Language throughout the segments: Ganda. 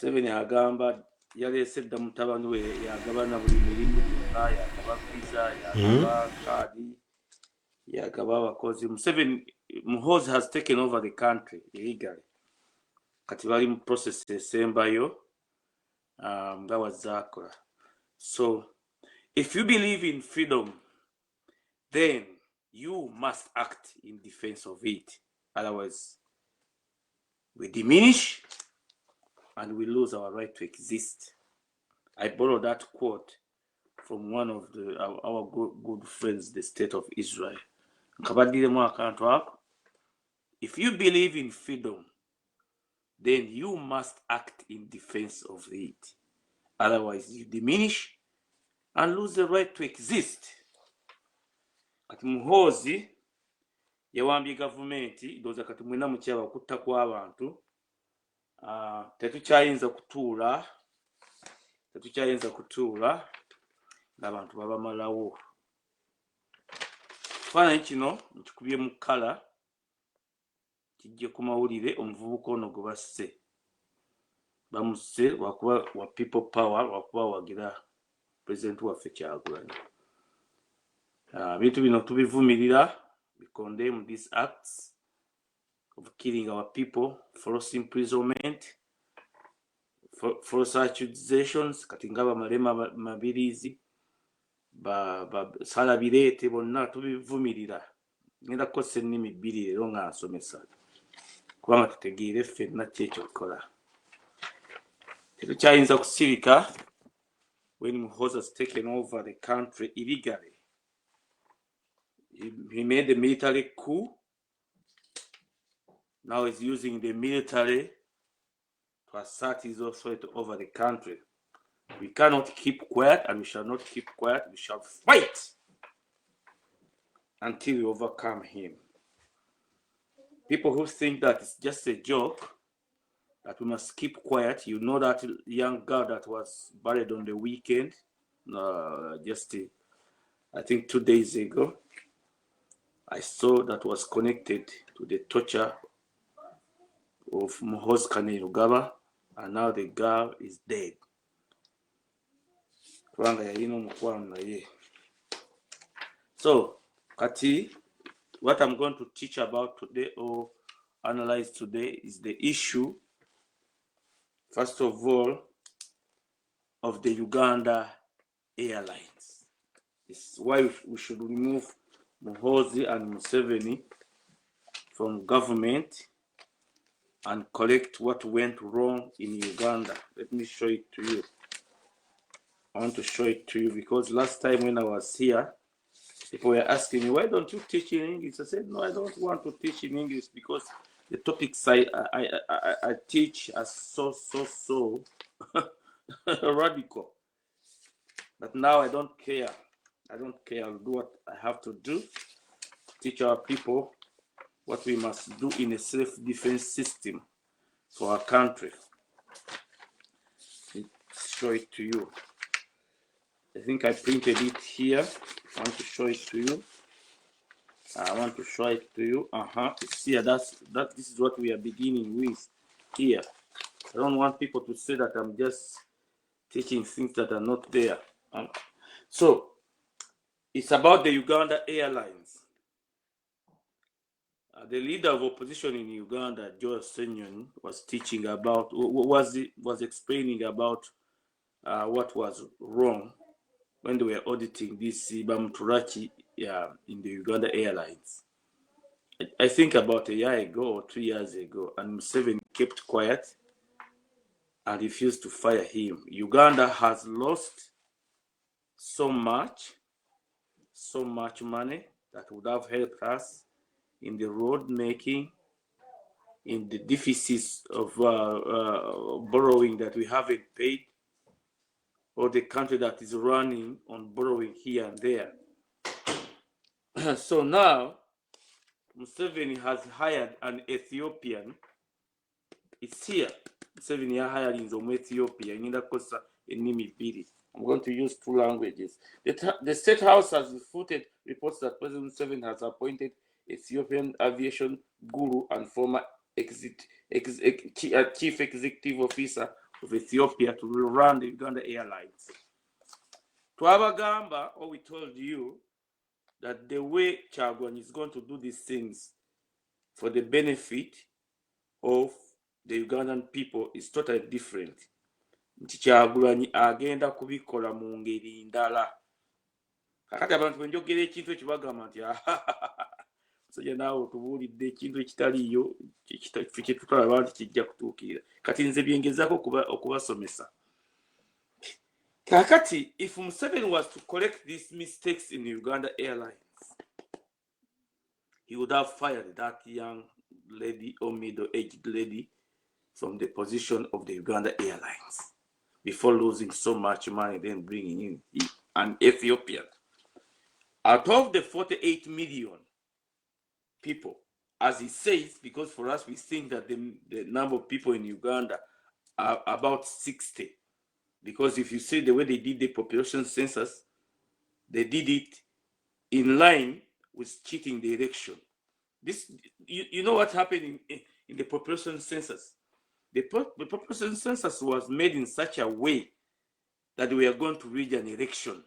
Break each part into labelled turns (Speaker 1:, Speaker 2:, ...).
Speaker 1: Museveni agamba yaleese dda mutabani we yagabana buli mirimu gyonna, yagaba visa, yagaba kaadi, yagaba abakozi. Muhoozi has taken over the country illegally. Kati bali mu process esembayo nga wazaakola. So if you believe in freedom, then you must act in defense of it. Otherwise, we diminish and we lose our right to exist. I borrowed that quote from one of our good friends, the State of Israel. If you believe in freedom, then you must act in defense of it. Otherwise, you diminish and lose the right to exist. Kati Muhoozi yawambye gavumenti ndowooza kati mwena mukyaba okutta kw'abantu, tetukyayinza kutuula ng'abantu babamalawo. Ekifaananyi kino nkikubye mu kkala kijje ku mawulire, omuvubuka ono gwe bamusse wakuba wa people power, wakuba wagira pulezidenti waffe Kyagulanyi. Bintu bino tubivumirira. We condemn these acts of killing our people, false imprisonment, false accusations, kati nga Bamalema Mabirizi, Salabireete, bonna tubivumirira. Ngenda kukozesa ennimi bbiri leero nga nsomesa kubanga tutegeere ffenna ki ekyo tukola. Tetukyayinza kusirika when Muhoozi has taken over the country illegally. He made the military coup. Now he's using the military to assert his authority over the country. We cannot keep quiet, and we shall not keep quiet. We shall fight until we overcome him. People who think that it's just a joke, that we must keep quiet. You know that young girl that was buried on the weekend, I think 2 days ago. I saw that was connected to the torture of Muhoozi Kainerugaba, and now the girl is dead. So, Kati, what I'm going to teach about today or analyze today is the issue, first of all, of the Uganda Airlines. It's why we should remove Muhoozi and Museveni from government and correct what went wrong in Uganda. Let me show it to you. I want to show it to you because last time when I was here, people were asking me, why don't you teach in English? I said, no, I don't want to teach in English because the topics I teach are so radical. But now I don't care. I'll do what I have to do. Teach our people what we must do in a self-defense system for our country. Let's show it to you. I think I printed it here. I want to show it to you. It's here. This is what we are beginning with here. I don't want people to say that I'm just teaching things that are not there. So it's about the Uganda Airlines. The leader of opposition in Uganda, Joe Senyon, was explaining about what was wrong when they were auditing this Bamturaki in the Uganda Airlines. I think about a year ago or 2 years ago, and Museveni kept quiet and refused to fire him. Uganda has lost so much money that would have helped us in the road making, in the deficits of borrowing that we haven't paid, or the country that is running on borrowing here and there. So now, Museveni has hired an Ethiopian. It's here. Museveni has hired in Ethiopia. I'm going to use 2 languages. The State House has refuted reports that President Museveni has appointed Ethiopian aviation guru and former chief executive officer of Ethiopia to run the Uganda Airlines. Twabagamba, or we told you that the way Kyagulanyi is going to do these things for the benefit of the Ugandan people is totally different. Nti Kyagulanyi agenda kubikola mu ngeri ndala. Kakati abantu bwe njogera ekintu ekyo bagamba nti musajja naawe otubuulidde ekintu ekitaliyo ffe kye tutwala nti kijja kutuukirira. Kati nze byengezaako okubasomesa. Kakati, if Museveni was to correct these mistakes in Uganda Airlines, he would have fired that young lady or middle-aged lady from the position of the Uganda Airlines before losing so much money, then bringing in an Ethiopian. Out of the 48 million people, as he says, because for us we think that the number of people in Uganda are about 60. Because if you see the way they did the population census, they did it in line with cheating the election. This, you know what happened in the population census? The population census was made in such a way that we are going to reach an election.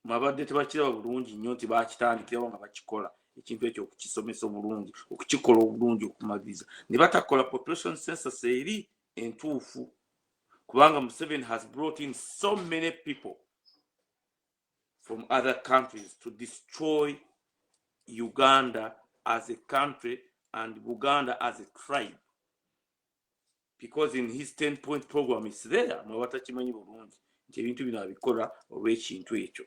Speaker 1: Mabadde tebakiraba bulungi nnyo nti baakitandikirawo nga bakikola ekintu ekyo okukisomesa obulungi okukikola obulungi okumaliriza ne batakola population census eri entuufu. Kubanga Museveni has brought in so many people from other countries to destroy Uganda as a country and Uganda as a tribe. Because in his 10-point program it's there, mwabatakimanyi bulungi nti ebintu bino abikola olw'ekintu ekyo.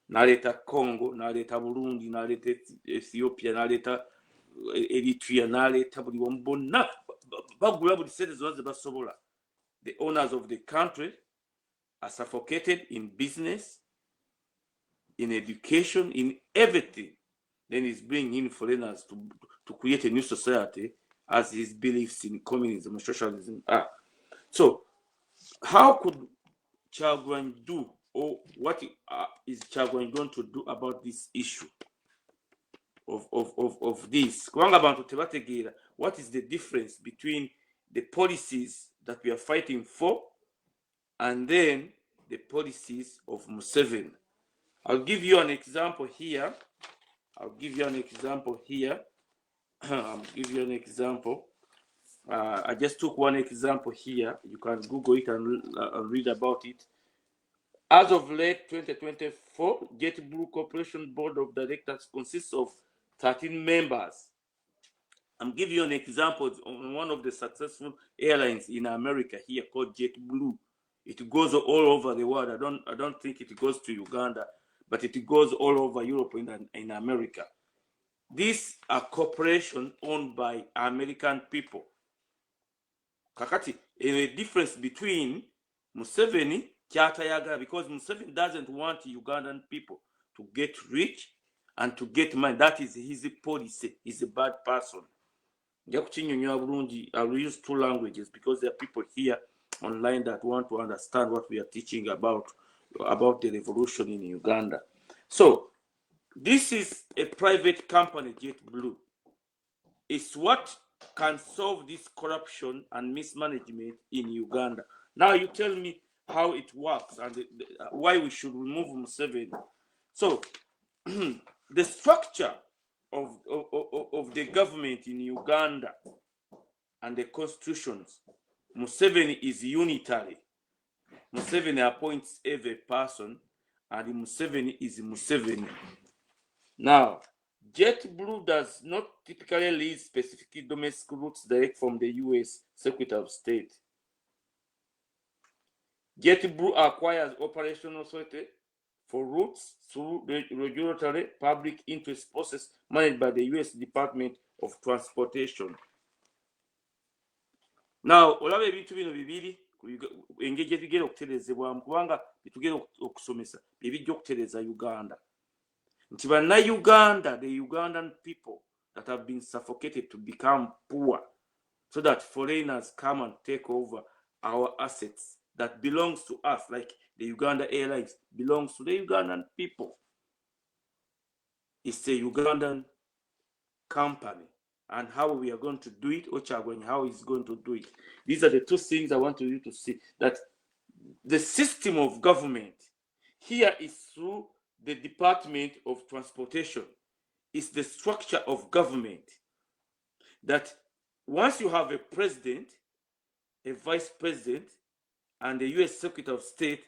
Speaker 1: N'aleeta Congo, n'aleeta Burundi, n'aleeta Ethiopia, n'aleeta Eritrea, n'aleeta buli wamu bonna bagula buli sente zonna ze basobola. The owners of the country are suffocated in business, in education, in everything. Then he's bringing in foreigners to create a new society as his beliefs in communism and socialism are. So, how could Kyagulanyi do, or what is Kyagulanyi going to do about this issue of this? What is the difference between the policies that we are fighting for and then the policies of Museveni? I'll give you an example here. I'll give you an example. I just took one example here. You can Google it and read about it. As of late 2024, JetBlue Corporation Board of Directors consists of 13 members. I'm giving you an example on one of the successful airlines in America here called JetBlue. It goes all over the world. I don't think it goes to Uganda, but it goes all over Europe and in America. These are corporations owned by American people. Kakati, a difference between Museveni, Kyatayaga, because Museveni doesn't want Ugandan people to get rich and to get money. That is his policy. He's a bad person. I'll use two languages because there are people here online that want to understand what we are teaching about the revolution in Uganda. So this is a private company, JetBlue. It's what can solve this corruption and mismanagement in Uganda. Now you tell me how it works and why we should remove Museveni. So the structure of the government in Uganda and the constitutions, Museveni is unitary. Museveni appoints every person and Museveni is Museveni. Now, JetBlue does not typically lease specific domestic routes direct from the US Secretary of State. JetBlue acquires operational authority for routes through the regulatory public interest process managed by the US Department of Transportation. Now, olaba ebintu bino bibiri engeri ebigenda okutereezebwamu kubanga bitugenda okusomesa ebijja okutereeza Uganda. Nti Uganda, the Ugandan people that have been suffocated to become poor so that foreigners come and take over our assets that belongs to us, like the Uganda Airlines belongs to the Ugandan people. It's a Ugandan company. and how we are going to do it, Ochagwen, how he's going to do it. These are the two things I want you to see, that the system of government here is through the Department of Transportation. It's the structure of government that once you have a president, a vice president, and the US Secretary of State,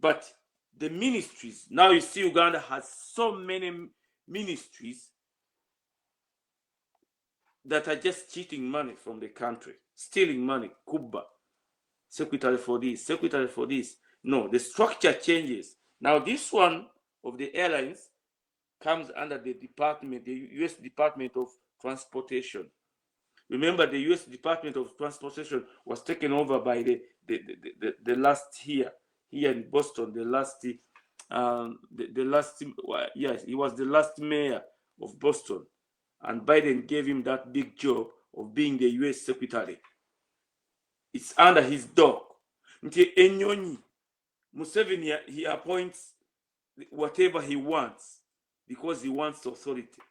Speaker 1: but the ministries, now you see Uganda has so many ministries that are just cheating money from the country, stealing money, Kuba, secretary for this, secretary for this. No, the structure changes. Now this one of the airlines comes under the department, the US Department of Transportation. Remember, the US Department of Transportation was taken over by the last here in Boston, the last yes, he was the last mayor of Boston, and Biden gave him that big job of being the US secretary. It's under his dog. Enyonyi Museveni, he appoints whatever he wants because he wants authority.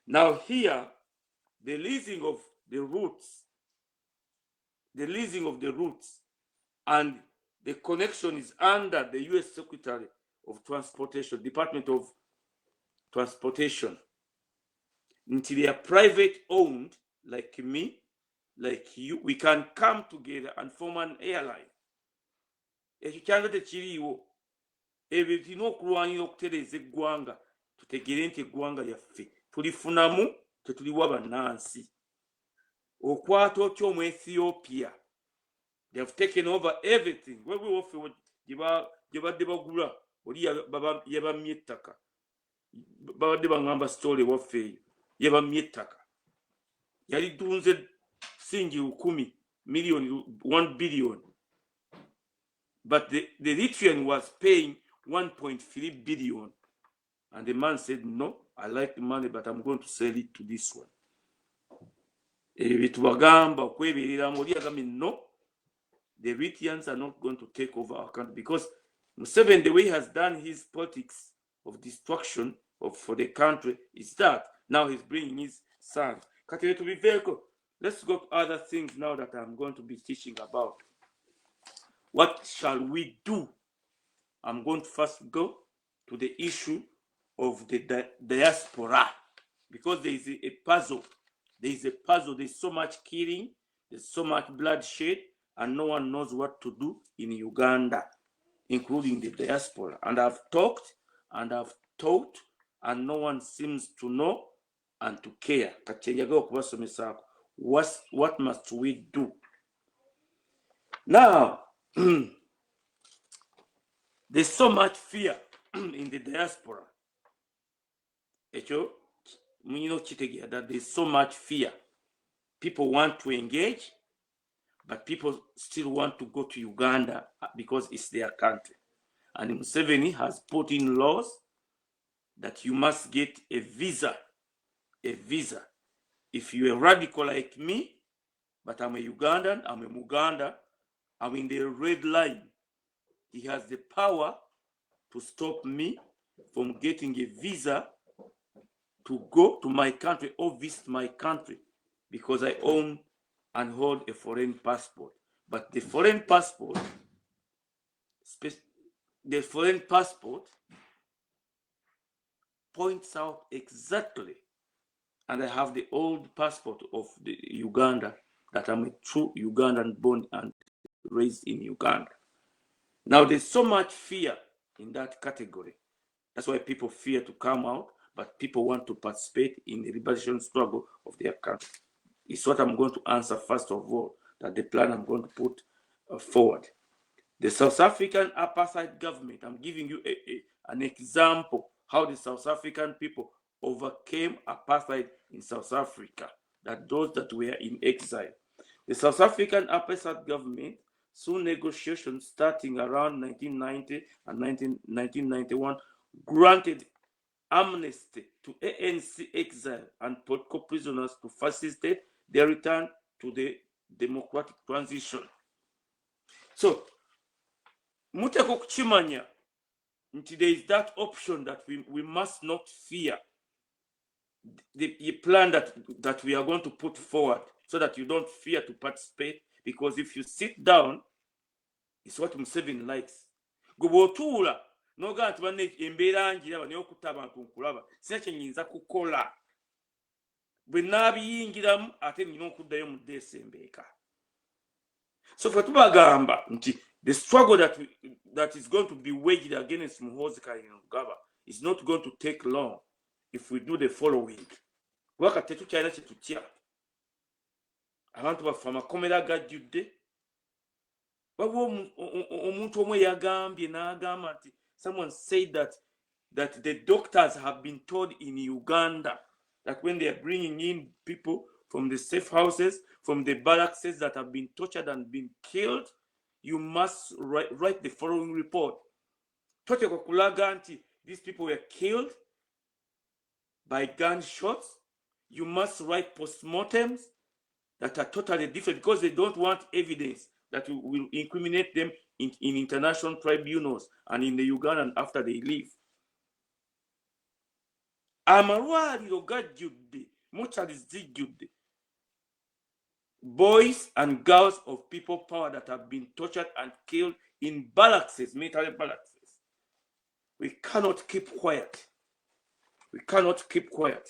Speaker 1: Now here, the leasing of the routes and the connection is under the US Secretary of Transportation, Department of Transportation. Until they are private owned, like me, like you, we can come together and form an airline. Ekikyanga tekiriiwo, ebyo tulina okulwanira okutereeza eggwanga, tutegeere nti eggwanga lyaffe tulifunamu, tetuliwa bannansi. Okwata otya omu Ethiopia, they have taken over everything. Wewe waffe gye badde bagula oli yabamye ettaka, babadde baŋŋamba story waffe eyo, yabamye ettaka, yali dunze singi 10 million, 1 billion, but the Eritrean was paying 1.3 billion, and the man said, no, I like the money, but I'm going to sell it to this one. No, the Eritreans are not going to take over our country, because Museveni, the way he has done his politics of destruction for the country is that now he's bringing his son. To be very good. Let's go to other things now that I'm going to be teaching about. What shall we do? I'm going to first go to the issue of the diaspora, because there is a puzzle. There is a puzzle. There's so much killing. There's so much bloodshed, and no one knows what to do in Uganda, including the diaspora. And I've talked and I've taught, and no one seems to know and to care. What must we do? Now, there's so much fear in the diaspora. That there's so much fear. People want to engage, but people still want to go to Uganda because it's their country. And Museveni has put in laws that you must get a visa. A visa. If you're a radical like me, but I'm a Ugandan, I'm a Muganda, I'm in the red line, he has the power to stop me from getting a visa to go to my country or visit my country, because I own and hold a foreign passport. But the foreign passport points out exactly, and I have the old passport of the Uganda, that I'm a true Ugandan, born and raised in Uganda. Now there's so much fear in that category. That's why people fear to come out, but people want to participate in the liberation struggle of their country. It's what I'm going to answer first of all, that the plan I'm going to put forward. The South African apartheid government, I'm giving you an example how the South African people overcame apartheid in South Africa, that those that were in exile. The South African apartheid government, through negotiations starting around 1990 and 1991, granted amnesty to ANC exile and political prisoners to facilitate their return to the democratic transition. So, muteko kuchimanya, there is that option that we must not fear. the plan that we are going to put forward so that you don't fear to participate, because if you sit down, it's what Museveni likes. Gobotuula noga nti banne embeera njiraba n'okutta abantu nkulaba sina kye nnyinza kukola bwe naabiyingiramu ate nina okuddayo mu Desemba. So ffe tubagamba nti the struggle that is going to be waged against Muhoozi Kainerugaba is not going to take long if we do the following. Waka tetukyalina kye tutya. Abantu baffe amakomera gajjudde. Waliwo omuntu omwe yagambye n'agamba nti someone said that the doctors have been told in Uganda that when they are bringing in people from the safe houses, from the barracks that have been tortured and been killed, you must write the following report. These people were killed by gunshots. You must write postmortems that are totally different because they don't want evidence that will incriminate them in international tribunals and in the Ugandan after they leave. Amalwaliro gajjudde, mortuaries zijjudde. Boys and girls of people power that have been tortured and killed in barracks, military barracks. We cannot keep quiet. We cannot keep quiet.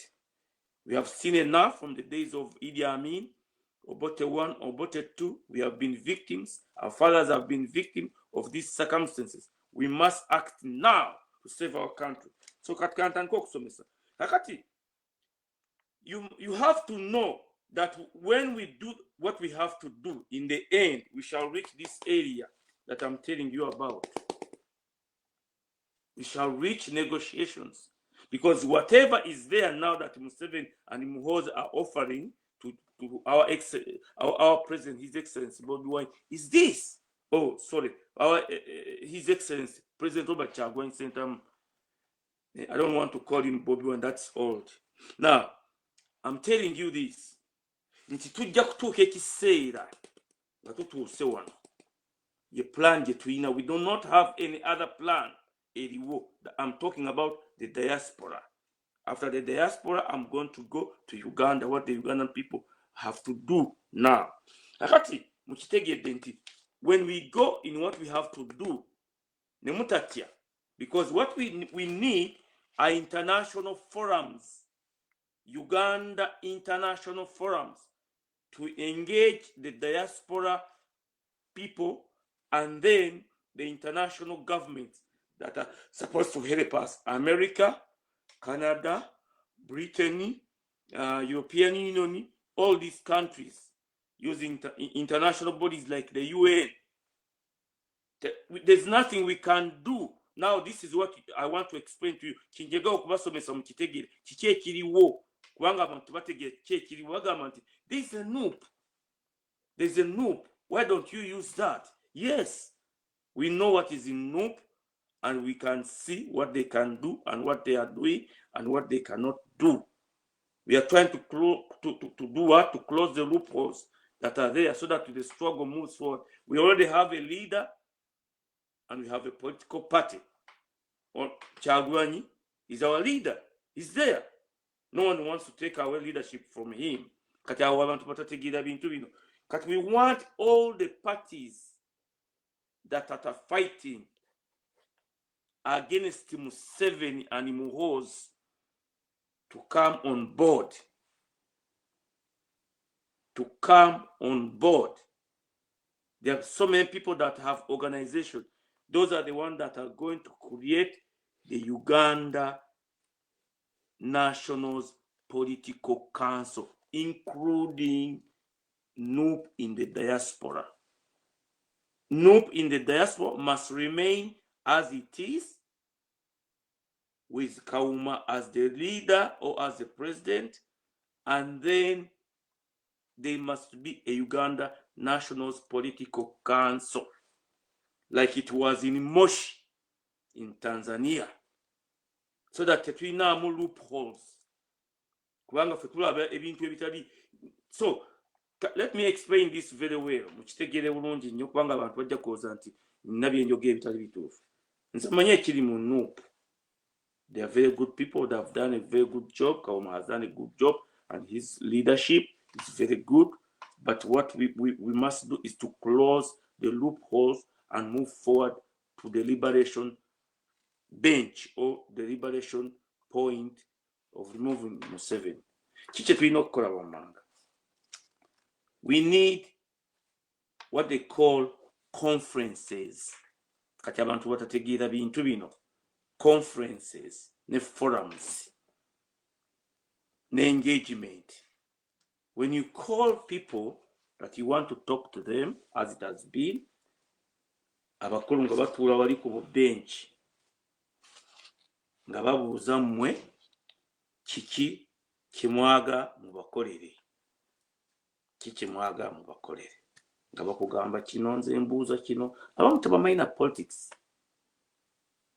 Speaker 1: We have seen enough from the days of Idi Amin, Obote 1, Obote 2. We have been victims. Our fathers have been victims of these circumstances. We must act now to save our country. So Kakati, you have to know that when we do what we have to do, in the end, we shall reach this area that I'm telling you about. We shall reach negotiations. Because whatever is there now that Museveni and Muhoozi are offering to our president, His Excellency Bobi Wine, is this. Oh, sorry. His Excellency President Robert Kyagulanyi Ssentamu. I don't want to call him Bobi Wine, that's old. Now, I'm telling you this. Nti tujja kutuuka ekiseera nga tutuuse wano. Ye plan gye tuyina. We do not have any other plan. I'm talking about the diaspora. After the diaspora, I'm going to go to Uganda, what the Ugandan people have to do now. Akati, mukitegedde nti when we go in what we have to do, nemutatya, because what we need are international forums, Uganda international forums, to engage the diaspora people and then the international governments that are supposed to help us. America, Canada, Britain, European Union, all these countries using international bodies like the UN. There's nothing we can do. Now, this is what I want to explain to you. Kinjega okubasomesa mu kitegere kiki ekiriwo kubanga abantu bategere kiki ekiriwo bagamba nti there's a NUP. There's a NUP. Why don't you use that? Yes, we know what is in NUP and we can see what they can do and what they are doing and what they cannot do. We are trying to do what? To close the loopholes that are there so that the struggle moves forward. We already have a leader and we have a political party. Kyagulanyi is our leader. He's there. No one wants to take away leadership from him. Kati awo abantu batategeera bintu bino. Kati we want all the parties that are fighting against Museveni and Muhoozi to come on board. To come on board. There are so many people that have organizations. Those are the ones that are going to create the Uganda Nationals Political Council, including NUP in the diaspora. NUP in the diaspora must remain as it is, with Kauma as the leader or as the president, and then there must be a Uganda Nationals Political Council, like it was in Moshi in Tanzania, so that tetulinamu loopholes. Kubanga ffe tulaba ebintu ebitali. So let me explain this very well. Mukitegere bulungi nnyo kubanga abantu bajja kuwooza nti nina bye njogera ebitali bituufu. Nze mmanyi ekiri mu NUP. They are very good people that have done a very good job. Kauma has done a good job, and his leadership is very good. But what we must do is to close the loopholes and move forward to the liberation bench or the liberation point of removing Museveni. We need what they call conferences. Kati abantu batategeera bintu bino. Conferences, ne forums, ne engagement. When you call people that you want to talk to them, as it has been, abakulu nga batuula wali ku bench nga babuuza mmwe kiki kimwaga mubakolere, kikimwaga mubakolere, nga bakugamba kino nze mbuuza kino. Abamu tebamanyi na politics.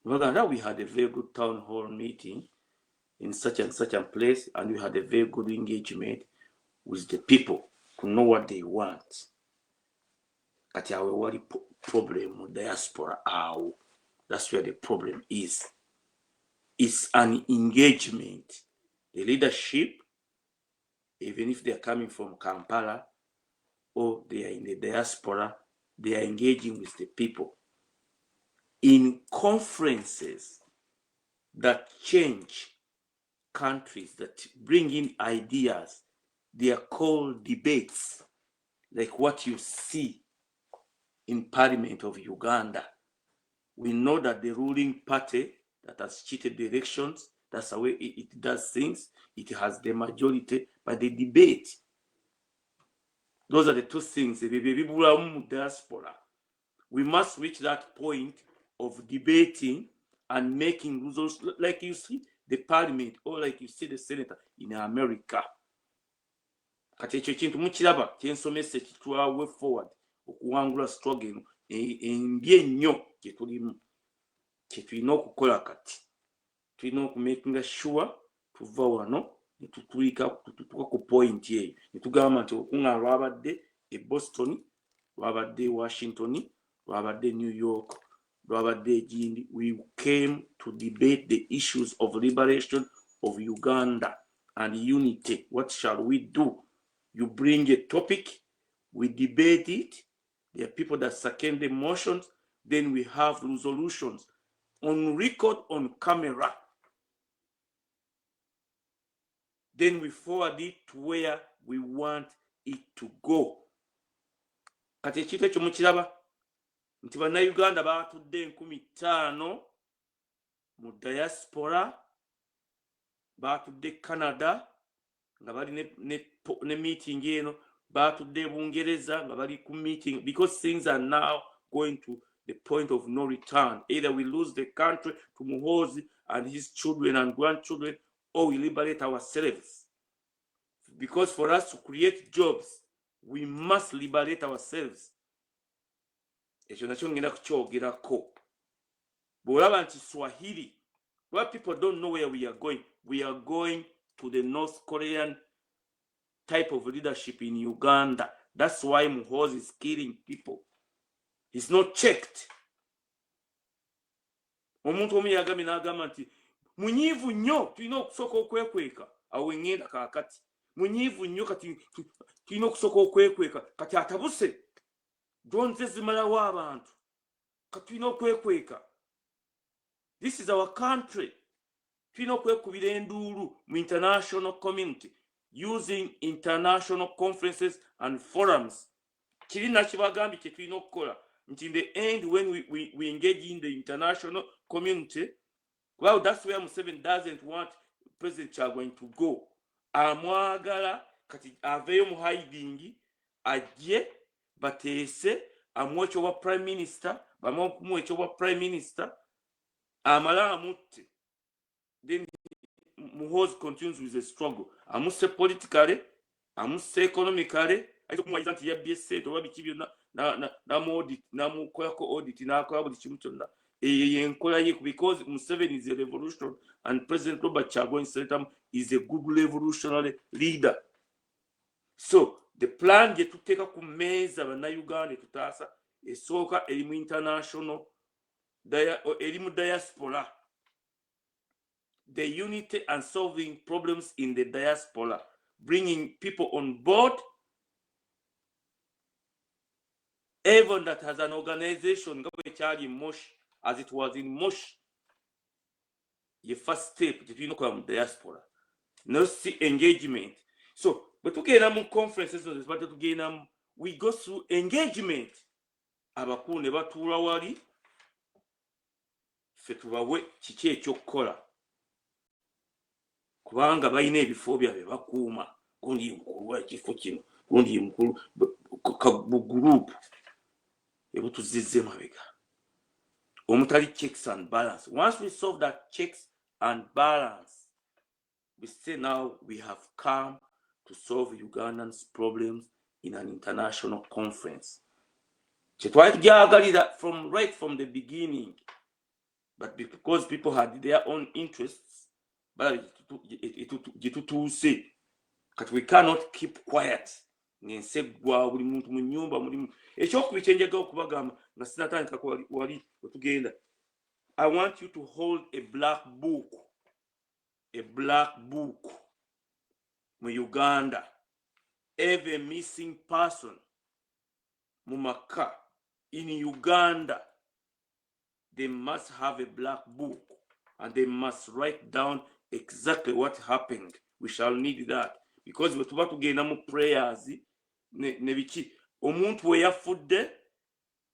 Speaker 1: Now we had a very good town hall meeting in such and such a place, and we had a very good engagement with the people to know what they want. Kati awe wali problem with diaspora awo. That's where the problem is. It's an engagement. The leadership, even if they are coming from Kampala or they are in the diaspora, they are engaging with the people in conferences that change countries, that bring in ideas. They are called debates, like what you see in Parliament of Uganda. We know that the ruling party that has cheated the elections, that's the way it does things. It has the majority, but the debate, those are the two things. Diaspora. We must reach that point of debating and making results, like you see the Parliament or like you see the Senator in America. Kati ekyo kintu mukiraba kyensomesa kitwawe forward okuwangula struggle embi ennyo kyetulimu, kyetulina okukola kati. Tulina okumakinga sure tuva wano netutuuka ku point eyo netugamba nti okuŋŋaana lwabadde e Boston, lwabadde e Washington, lwabadde New York, lwabadde egindi. We came to debate the issues of liberation of Uganda and unity. What shall we do? You bring a topic, we debate it. There are people that second the motions, then we have resolutions on record, on camera. Then we forward it to where we want it to go. Kati ekintu ekyo mukiraba nti bannayuganda batudde 50 mu diaspora, batudde Canada nga bali ne meeting eno, batudde Bungereza nga bali ku meeting, because things are now going to the point of no return. Either we lose the country to Muhoozi and his children and grandchildren, or we liberate ourselves. Because for us to create jobs, we must liberate ourselves. Ekyo nakyo ngenda kukyogerako. Bw'olaba nti Swahili, where people don't know where we are going to the North Korean type of leadership in Uganda. That's why Muhoozi is killing people. He's not checked. Omuntu omu yagambye n'agamba nti munyiivu nnyo, tulina okusooka okwekweka. Awo ngenda kaakati munyiivu nnyo, kati tulina okusooka okwekweka. Kati atabuse dronze zimalawo abantu, kati tulina okwekweka. This is our country. Tulina okwekubira enduulu mu international community using international conferences and forums. Kirina kibagambye kye tulina okukola nti in the end, when we engage in the international community, well, that's where Museveni doesn't want President Kyagulanyi to go. Amwagala kati aveyo mu hiding, ajje bateese amuwe ekyoba prime minister, bamuwe ekyoba prime minister, amala amutte. Then Muhoozi continues with the struggle. Amuse politically, amuse economically. I don't know why that yabbye ssente oba biki byonna namukolako audit n'akola buli kimu kyonna. Eyo enkola ye, because Museveni is a revolution and President Robert Kyagulanyi Ssentamu is a good revolutionary leader. So the plan gye tuteeka ku mmeeza bannayuganda tutaasa esooka eri mu international, eri mu diaspora. the unity and solving problems in the diaspora, bringing people on board, even that has an organization as it was in Mosh. Your first step, if you know diaspora, no see engagement. So, but okay, conferences, we go through engagement. Abakulu ne batuula wali ffe tubawe kiki ekyokukola kubanga balina ebifo byabwe bakuuma gundi mukulu w'ekifo kino gundi mukulu gurupu ebutuzizze mabega omutali checks and balance. Once we solve that checks and balance, we say now we have come to solve Ugandans' problems in an international conference. That from the beginning, but because people had their own interests, but we cannot keep quiet. I want you to hold a black book in Uganda. Every missing person Mumaka in Uganda, they must have a black book and they must write down exactly what happened. We shall need that because we're about to gain more prayers. Nebiki omuntu we yafudde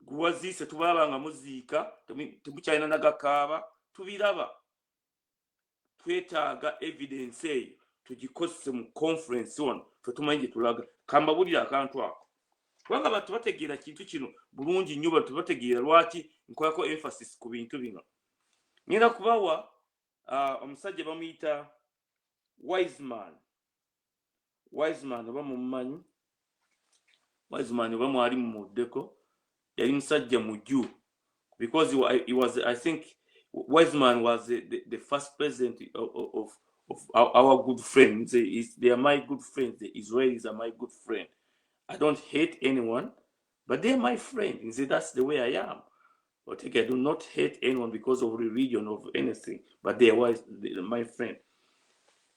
Speaker 1: guwazise tubabanga muzika tebukyalina nagakaaba tubiraba twetaaga evidence eyo tugikozese mu conference ono fe tumanyi gye tulaga kambabulira akantu ako kubanga abantu bategeera kintu kino bulungi nnyo batu bategeera lwaki nkolako emphasis ku bintu bino. Ngenda kubawa omusajja bamuyita Wiseman oba mumanyi Wiseman oba mwali mumuddeko yali musajja mujju because he was I think Wiseman was the first president of our good friends. They are my good friends. The Israelis are my good friend. I don't hate anyone, but they're my friend. You see, that's the way I am. But I do not hate anyone because of religion or anything, but they are my friend.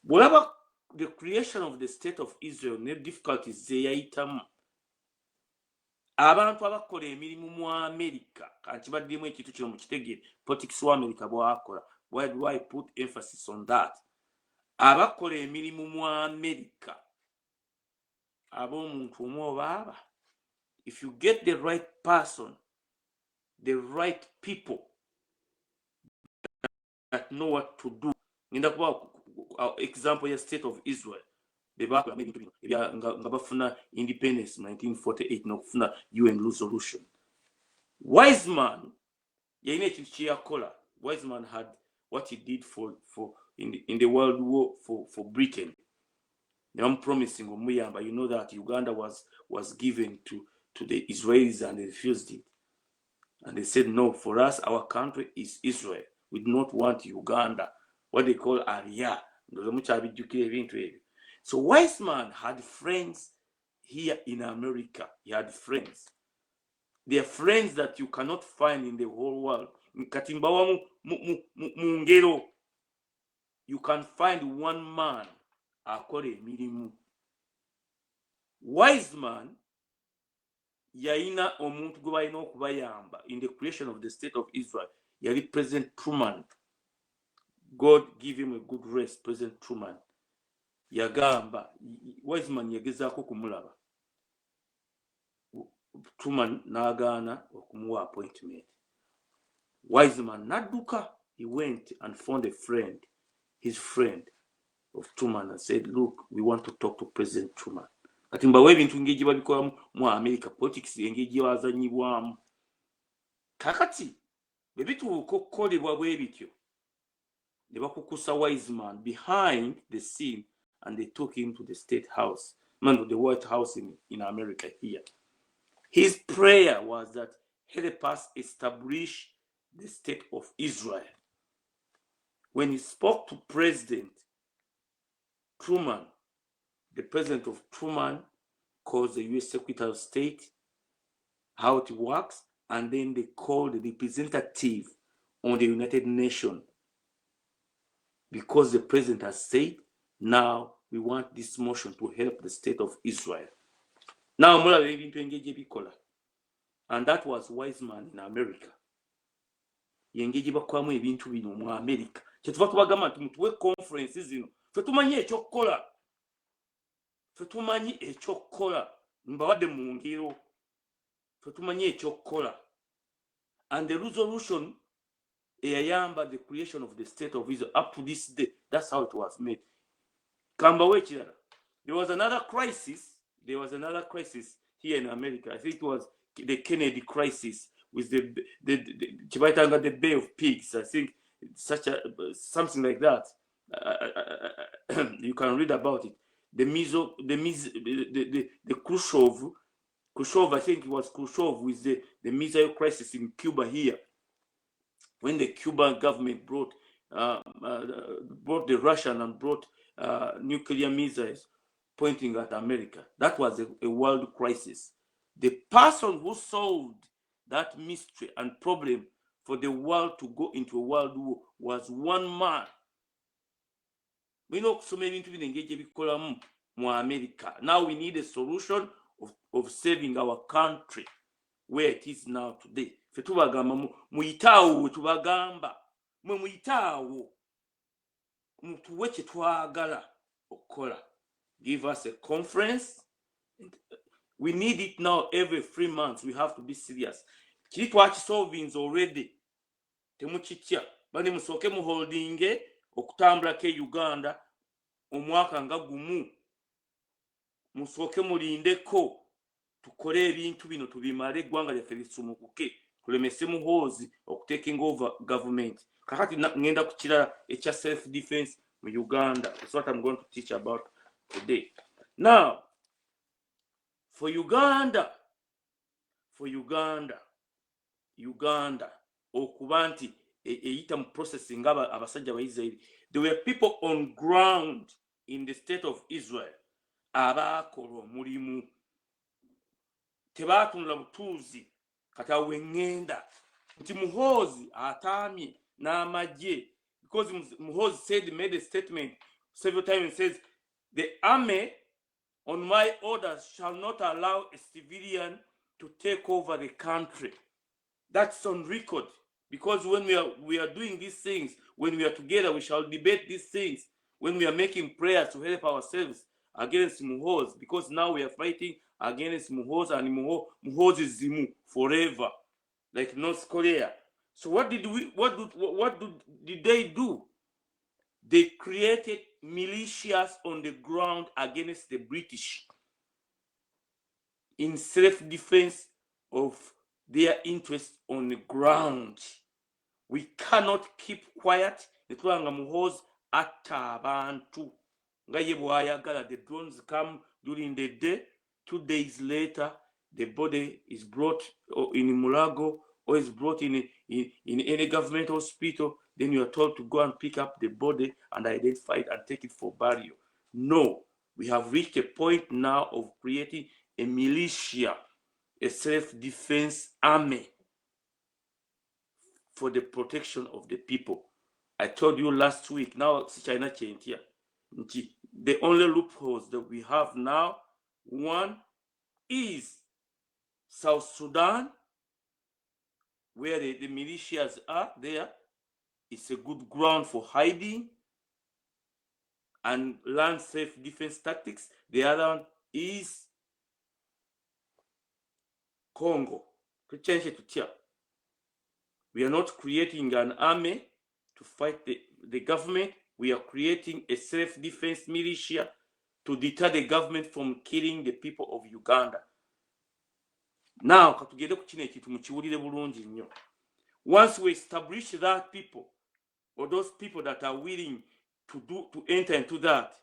Speaker 1: Whatever the creation of the state of Israel, the difficulties they abantu abakola emirimu mu America kanti baddemu ekintu kino mu kitegeere politics wa America bw'akola. Why do I put emphasis on that? Abakola emirimu mu America ab'omuntu omu oba if you get the right person, the right people that know what to do. Ngenda kuba example ya state of Israel. Nga bafuna independence 1948 nokufuna UN resolution. Wiseman yalina ekintu kyeyakola. Wiseman had what he did for in the World War for Britain. I'm promising omuyamba. You know that Uganda was given to the Israelis and they refused it. And they said, no, for us, our country is Israel. We do not want Uganda. What they call Arya. So Wiseman had friends here in America. He had friends. They are friends that you cannot find in the whole world. You can find one man akore mirimu. Wiseman yaina omuntu gwe balina okubayamba in the creation of the state of Israel. Yali President Truman. God give him a good rest, President Truman. Yagamba Wiseman yagezaako kumulaba. Truman n'agaana okumuwa appointment. Wiseman n'adduka. He went and found a friend, his friend of Truman, and said, look, we want to talk to President Truman. Kati mbawe ebintu ng'egye babikola mu America, politics eng'egye bazanyibwamu. Kakati bwe bituuka okukolebwa bwe bityo ne bakukusa Wiseman behind the scene and they took him to the State House, the White House in America here. His prayer was that help us establish the state of Israel. When he spoke to President Truman, the president of Truman calls the US Secretary of State, how it works, and then they call the representative on the United Nations. because the president has said, now we want this motion to help the state of Israel. Now, and that was wise man in America. Yengeji bakwamu ebintu bino mu America. Kyetuva tubagamba nti mutuwe conference zino. Ffe tumanyi ekyokukola. Ffe tumanyi ekyokukola. Mbawadde mu ngero. Ffe tumanyi ekyokukola. And the resolution eyayamba the creation of the state of Israel up to this day. That's how it was made. Kambawe ekirala. There was another crisis. There was another crisis here in America. I think it was the Kennedy crisis with the Bay of Pigs. I think something like that. You can read about it. The Khrushchev, I think it was Khrushchev with the missile crisis in Cuba here. When the Cuban government brought the Russian and brought nuclear missiles pointing at America. That was a world crisis. The person who solved that mystery and problem for the world to go into a world war was one man. We know so many people engage in America. Now we need a solution of saving our country where it is now today. Fetubagamba muyitawo tubagamba muyitawo mutuwe kye twagala okukola. Give us a conference. We need it now every 3 months. We have to be serious. Kiri twakisolvings already. Temukittya. Bani musooke mu holdinge okutambula ke Uganda omwaka nga gumu. Musooke mulindeko tukole ebintu bino tubimale eggwanga lyaffe lisumukuke. Tulemese Muhoozi taking over government. Kakati ngenda ku kirala ekya self defense mu Uganda. That's what I'm going to teach about today. Now, for Uganda, okuba nti eyita mu processing abasajja ba Israel, there were people on ground in the state of Israel abaakola omulimu. Tebaatunula butuuzi kati awo ngenda nti Muhoozi ataamye n'amagye, because Muhoozi made a statement several times and says, the army on my orders shall not allow a civilian to take over the country. That's on record, because when we are doing these things, when we are together, we shall debate these things. When we are making prayers to help ourselves against Muhoozi, because now we are fighting against Muhoozi, and Muhoozi is Zimu forever, like North Korea. So what did they do? They created militias on the ground against the British in self-defense of their interests on the ground. We cannot keep quiet. Netwanga Muhoozi atta abantu nga ye bw'ayagala. The drones come during the day. 2 days later, the body is brought in Mulago or is brought in any government hospital. Then you are told to go and pick up the body and identify it and take it for burial. No, we have reached a point now of creating a militia, a self-defense army for the protection of the people. I told you last week, now China changed here. The only loopholes that we have now, one is South Sudan, where the militias are there. It's a good ground for hiding and learn self-defense tactics. The other one is Congo. We are not creating an army to fight the government. We are creating a self-defense militia to deter the government from killing the people of Uganda. Now, once we establish that people, or those people that are willing to enter into that,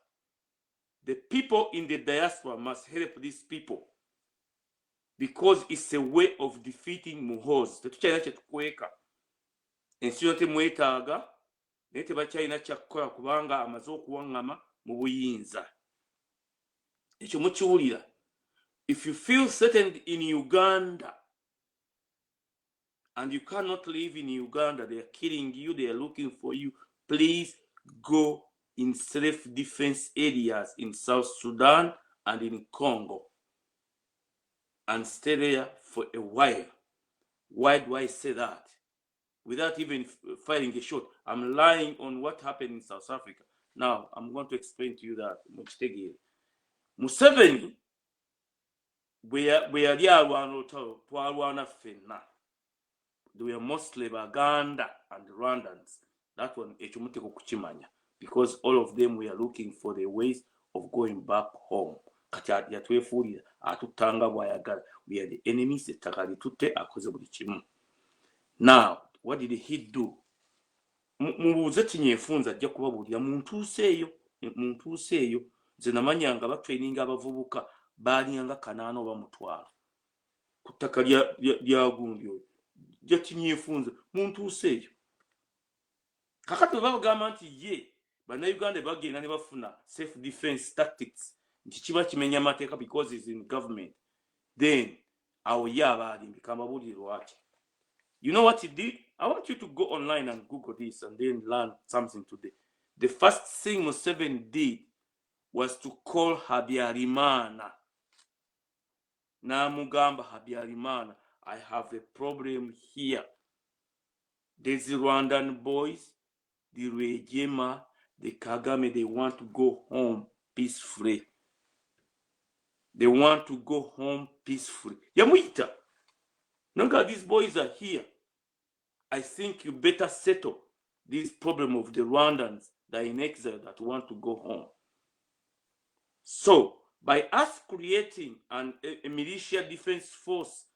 Speaker 1: the people in the diaspora must help these people, because it's a way of defeating Muhoozi. Tetukyalina kye tukweka. Ensi yo temwetaaga naye tebakyalina kyakukola kubanga amaze okuwaŋŋama mu buyinza. Ekyo mukiwulira. If you feel threatened in Uganda and you cannot live in Uganda, they are killing you, they are looking for you, please go in self-defense areas in South Sudan and in Congo and stay there for a while. Why do I say that? Without even firing a shot, I'm lying on what happened in South Africa. Now, I'm going to explain to you that. Museveni, bwe yali alwana olutalo twalwana ffenna. They were mostly Baganda and Rwandans. That one, ekyo kukimanya, because all of them were looking for the ways of going back home. Kati yatwefuulira atutanga bw'ayagala. We are the enemies, ettaka litutte, akoze buli kimu. Now, what did he do? Mubuuze tinyefunza ajja kubabuulira mu ntuuso eyo nze namanyanga batraininga abavubuka baalinga 8 oba 1,000 ku ttaka lya gundi oyo jja tinyefunza mu ntuuso eyo. Kakati bwe babagamba nti ye bannayuganda bagenda ne bafuna self defense tactics nti kiba kimenya amateeka because is in government, then awo ye abaalimbi kambabuulire lwaki. You know what he did? I want you to go online and Google this and then learn something today. The first thing Museveni did was to call Habyarimana. Namugamba Habyarimana, I have a problem here. There's the Rwandan boys, the Rwejema, the Kagame, they want to go home peacefully. They want to go home peacefully. Yamuita. No, God, these boys are here. I think you better settle this problem of the Rwandans that are in exile that want to go home. So, by us creating a militia defense force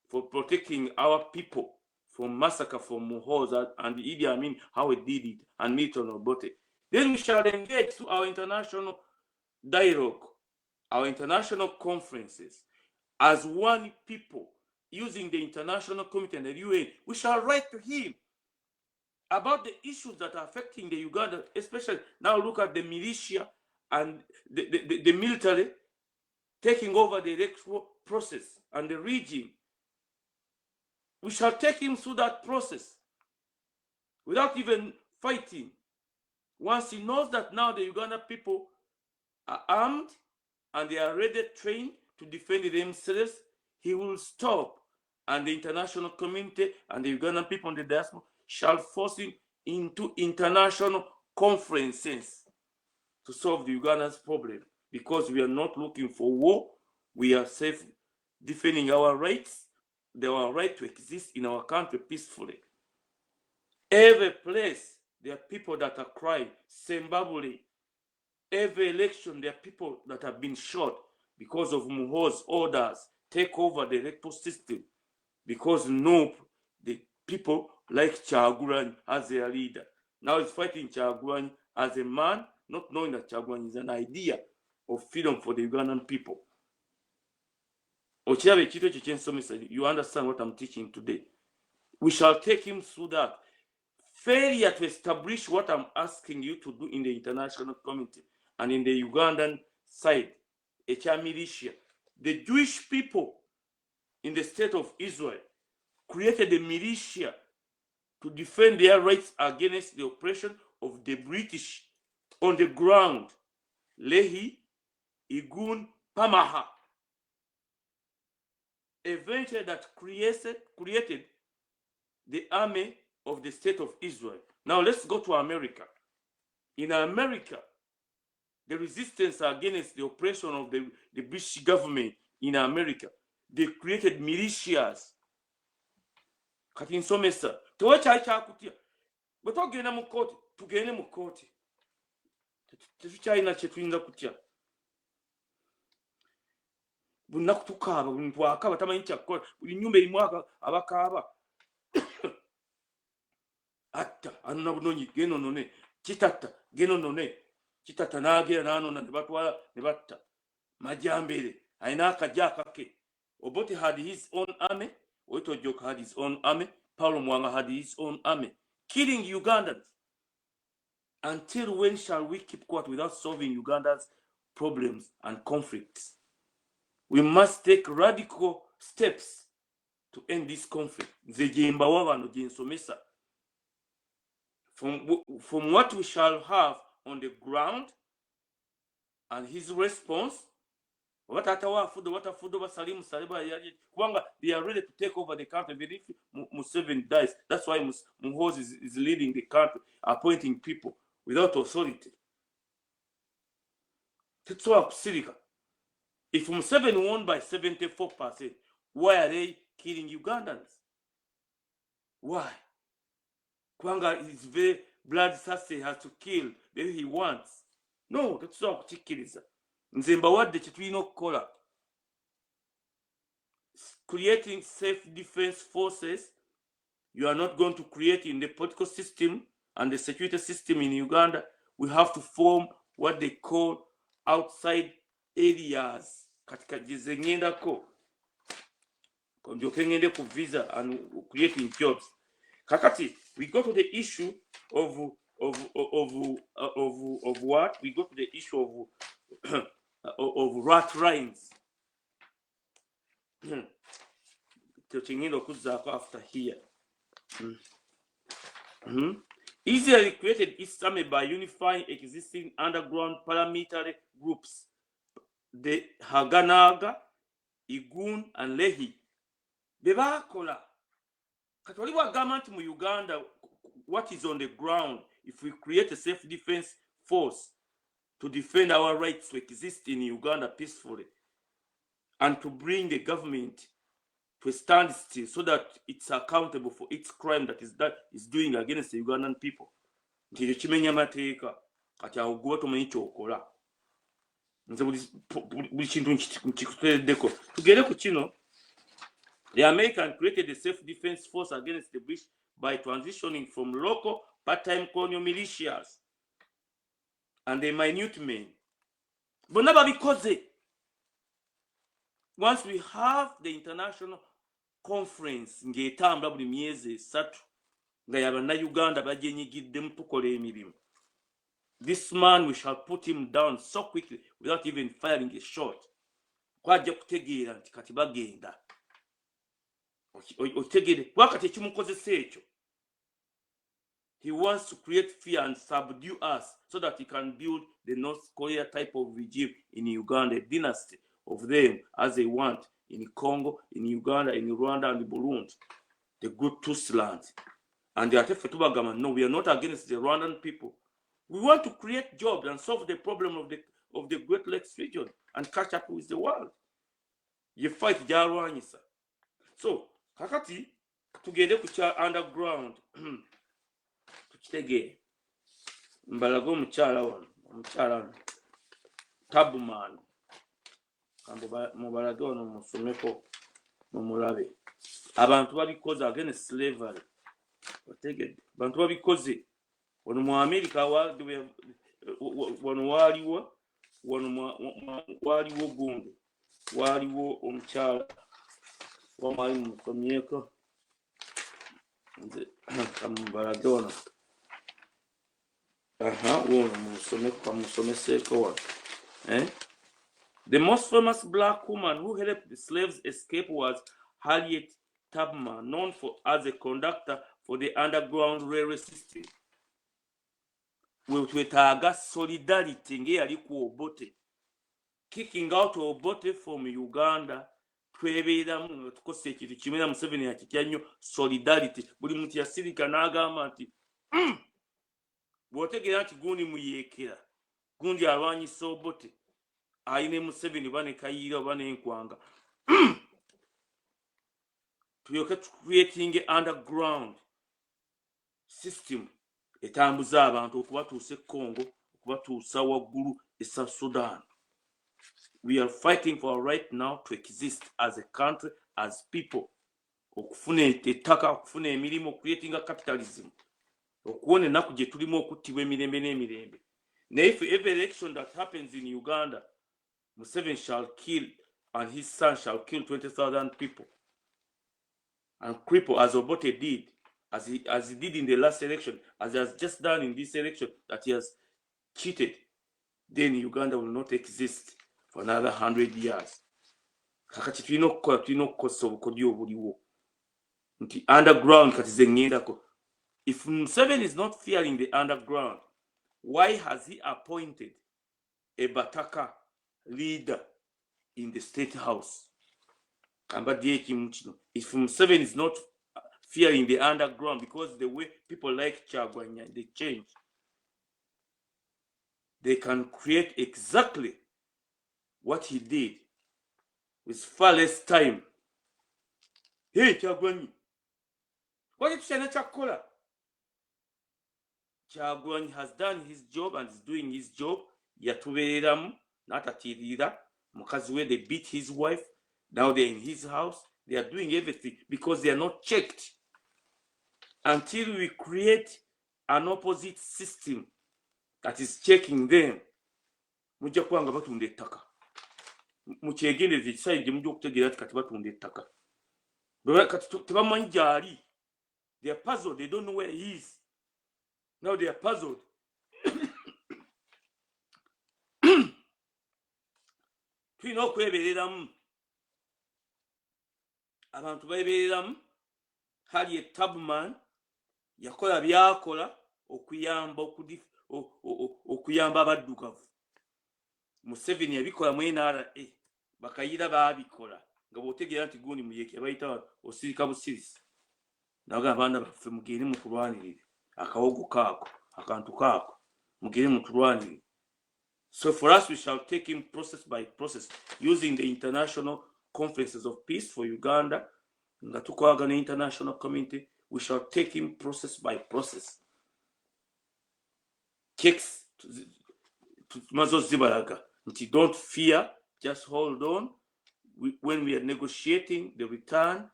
Speaker 1: for protecting our people from massacre from Muhoza and Idi Amin, how we did it, and Milton Obote, then we shall engage to our international dialogue, our international conferences, as one people, using the international committee and the UN. We shall write to him about the issues that are affecting the Uganda, especially now look at the militia and the military taking over the electoral process and the regime. We shall take him through that process without even fighting. Once he knows that now the Uganda people are armed and they are ready, trained to defend themselves, he will stop, and the international community and the Ugandan people in the diaspora shall force him into international conferences to solve the Uganda's problem, because we are not looking for war. We are safe defending our rights, our right to exist in our country peacefully. Every place, there are people that are crying. Zimbabwe, every election, there are people that have been shot because of Muho's orders, take over the electoral system, because no, the people like Kyagulanyi as their leader. Now he's fighting Kyagulanyi as a man, not knowing that Kyagulanyi is an idea of freedom for the Ugandan people. You understand what I'm teaching today? We shall take him through that. Failure to establish what I'm asking you to do in the international community and in the Ugandan side, militia, the Jewish people in the state of Israel created a militia to defend their rights against the oppression of the British on the ground. Lehi, Igun, Pamaha. A venture that created the army of the state of Israel. Now let's go to America. In America, the resistance against the oppression of the British government in America, they created militias. Kati nsomesa tewakyali kyakutya bwe togenda mu kooti tugende mu kooti tetukyalina kye tuyinza kutya bunaku tukaaba buli muntu akaaba tamanyi kyakukola buli nnyumba erimu abakaaba atta anona bunonyi genonone kitatta genonone kitatta n'agera n'anona ne batwala ne batta majambere alina akajja kake. Obote had his own army. Oito Jok had his own army. Paulo Mwanga had his own army, killing Ugandans. Until when shall we keep quiet without solving Uganda's problems and conflicts? We must take radical steps to end this conflict. from what we shall have on the ground and his response, what they are ready to take over the country. Even if Museveni dies, that's why Muhoozi is leading the country, appointing people without authority. That's why if Museveni won by 74%, why are they killing Ugandans? Why? Kwanga is very bloodthirsty, has to kill the way he wants. No, that's not kukikiriza. Nzemba wadde kitulina okukola. Creating self-defense forces, you are not going to create in the political system and the security system in Uganda. We have to form what they call outside areas. Katika jizengendako. Kongende ku visa and creating jobs. Kakati, we go to the issue of what? We go to the issue of rat lines. After here. Israel created East Army by unifying existing underground paramilitary groups, the Haganaga, Igun, and Lehi. Bebakola. Katoliwa government mu Uganda, what is on the ground, if we create a self-defense force to defend our rights to exist in Uganda peacefully, and to bring the government to a standstill so that it's accountable for its crime that is doing against the Ugandan people. Nti kimenya mateeka kati awo gwe tomanyi kyokola. Nze buli kintu nkikutereddeko. Tugere ku kino. The American created a self-defense force against the British by transitioning from local part-time colonial militias and the minute men. Bonna babikoze. Once we have the international conference ng'etambula buli myezi 3 nga y'Abannayuganda bagyenyigiddemu tukola emirimu, this man, we shall put him down so quickly without even firing a shot. Kwajja kutegeera nti kati bagenda. Otegere wakati ekimukozesa ekyo. He wants to create fear and subdue us so that he can build the North Korea type of regime in Uganda, a dynasty of them as they want in Congo, in Uganda, in Rwanda, and Burundi. The good Tutsi. And they are telling no, we are not against the Rwandan people. We want to create jobs and solve the problem of the Great Lakes region and catch up with the world. You fight Jarwanyisa. So, kakati, tugende kucha underground. Tukitege. Mbalago mchala wano. Tabuman. Mubalage wano musomeko mumulabe. Abantu babikoze against slavery. Otegedde. Abantu babikoze. Wano mu America wano waliwo gundi. Waliwo omukyala wamali musomyeko. Nze kamubalage wano. Wono musomeseko wano. The most famous black woman who helped the slaves escape was Harriet Tubman, known as a conductor for the underground railway system. Twetaaga solidarity ng'eyali ku Obote. Kicking out Obote from Uganda, twebeeramu tukosa ekintu kimwe Museveni akitya nnyo solidarity. Buli muntu yasirika n'agamba nti bw'otegeera nti gundi muyeekera, gundi alwanyisa Obote, ayine Museveni bane Kayiira bane Nkwanga. Tuyoke creating underground system etambuza abantu okubatuusa Congo, okubatuusa waggulu South Sudan. We are fighting for our right now to exist as a country, as people. Okufuna ettaka, okufuna emirimu, creating a capitalism. Okuwona ennaku gye tulimu okuttibwa emirembe n'emirembe. Now if every election that happens in Uganda, Museveni shall kill and his son shall kill 20,000 people and cripple as Obote did, as he did in the last election, as he has just done in this election, that he has cheated, then Uganda will not exist for another 100 years. Kakati tulina okukosa obukodyo obuliwo. Nti underground kati ze ng'endako. If Museveni is not fearing the underground, why has he appointed a Bataka leader in the state house? If Museveni is not fearing the underground, because the way people like Kyagulanyi, they change, they can create exactly what he did with far less time. Hey, Kyagulanyi, what is Kyagulanyi? Kyagulanyi has done his job and is doing his job. Yatubereramu, natatirira, mukazi we, they beat his wife. Now they're in his house. They are doing everything because they are not checked. Until we create an opposite system that is checking them, mujja kwanga batunda ettaka. Mukyegendeze ekisayi gye mujja okutegeera kati batunda ettaka. Kati tebamanyi gyali. They are puzzled. They don't know where he is. Now they are puzzled. Tulina okwebereramu. Abantu bebereramu. Harriet Tubman yakola byakola okuyamba abaddugavu. Museveni yabikola mu NRA. Bakayira baabikola. Nga bw'otegeera nti gundi muyeke bayita osirika busirisi. Naga abaana baffe mugende mukulwanirire. Akawogo kaako, akantu kaako. Mugende mukulwanirire. So for us, we shall take him process by process, using the international conferences of peace for Uganda, nga tukwagana international community. We shall take him process by process. Checks tumazo zibalaga. Don't fear, just hold on. When we are negotiating the return,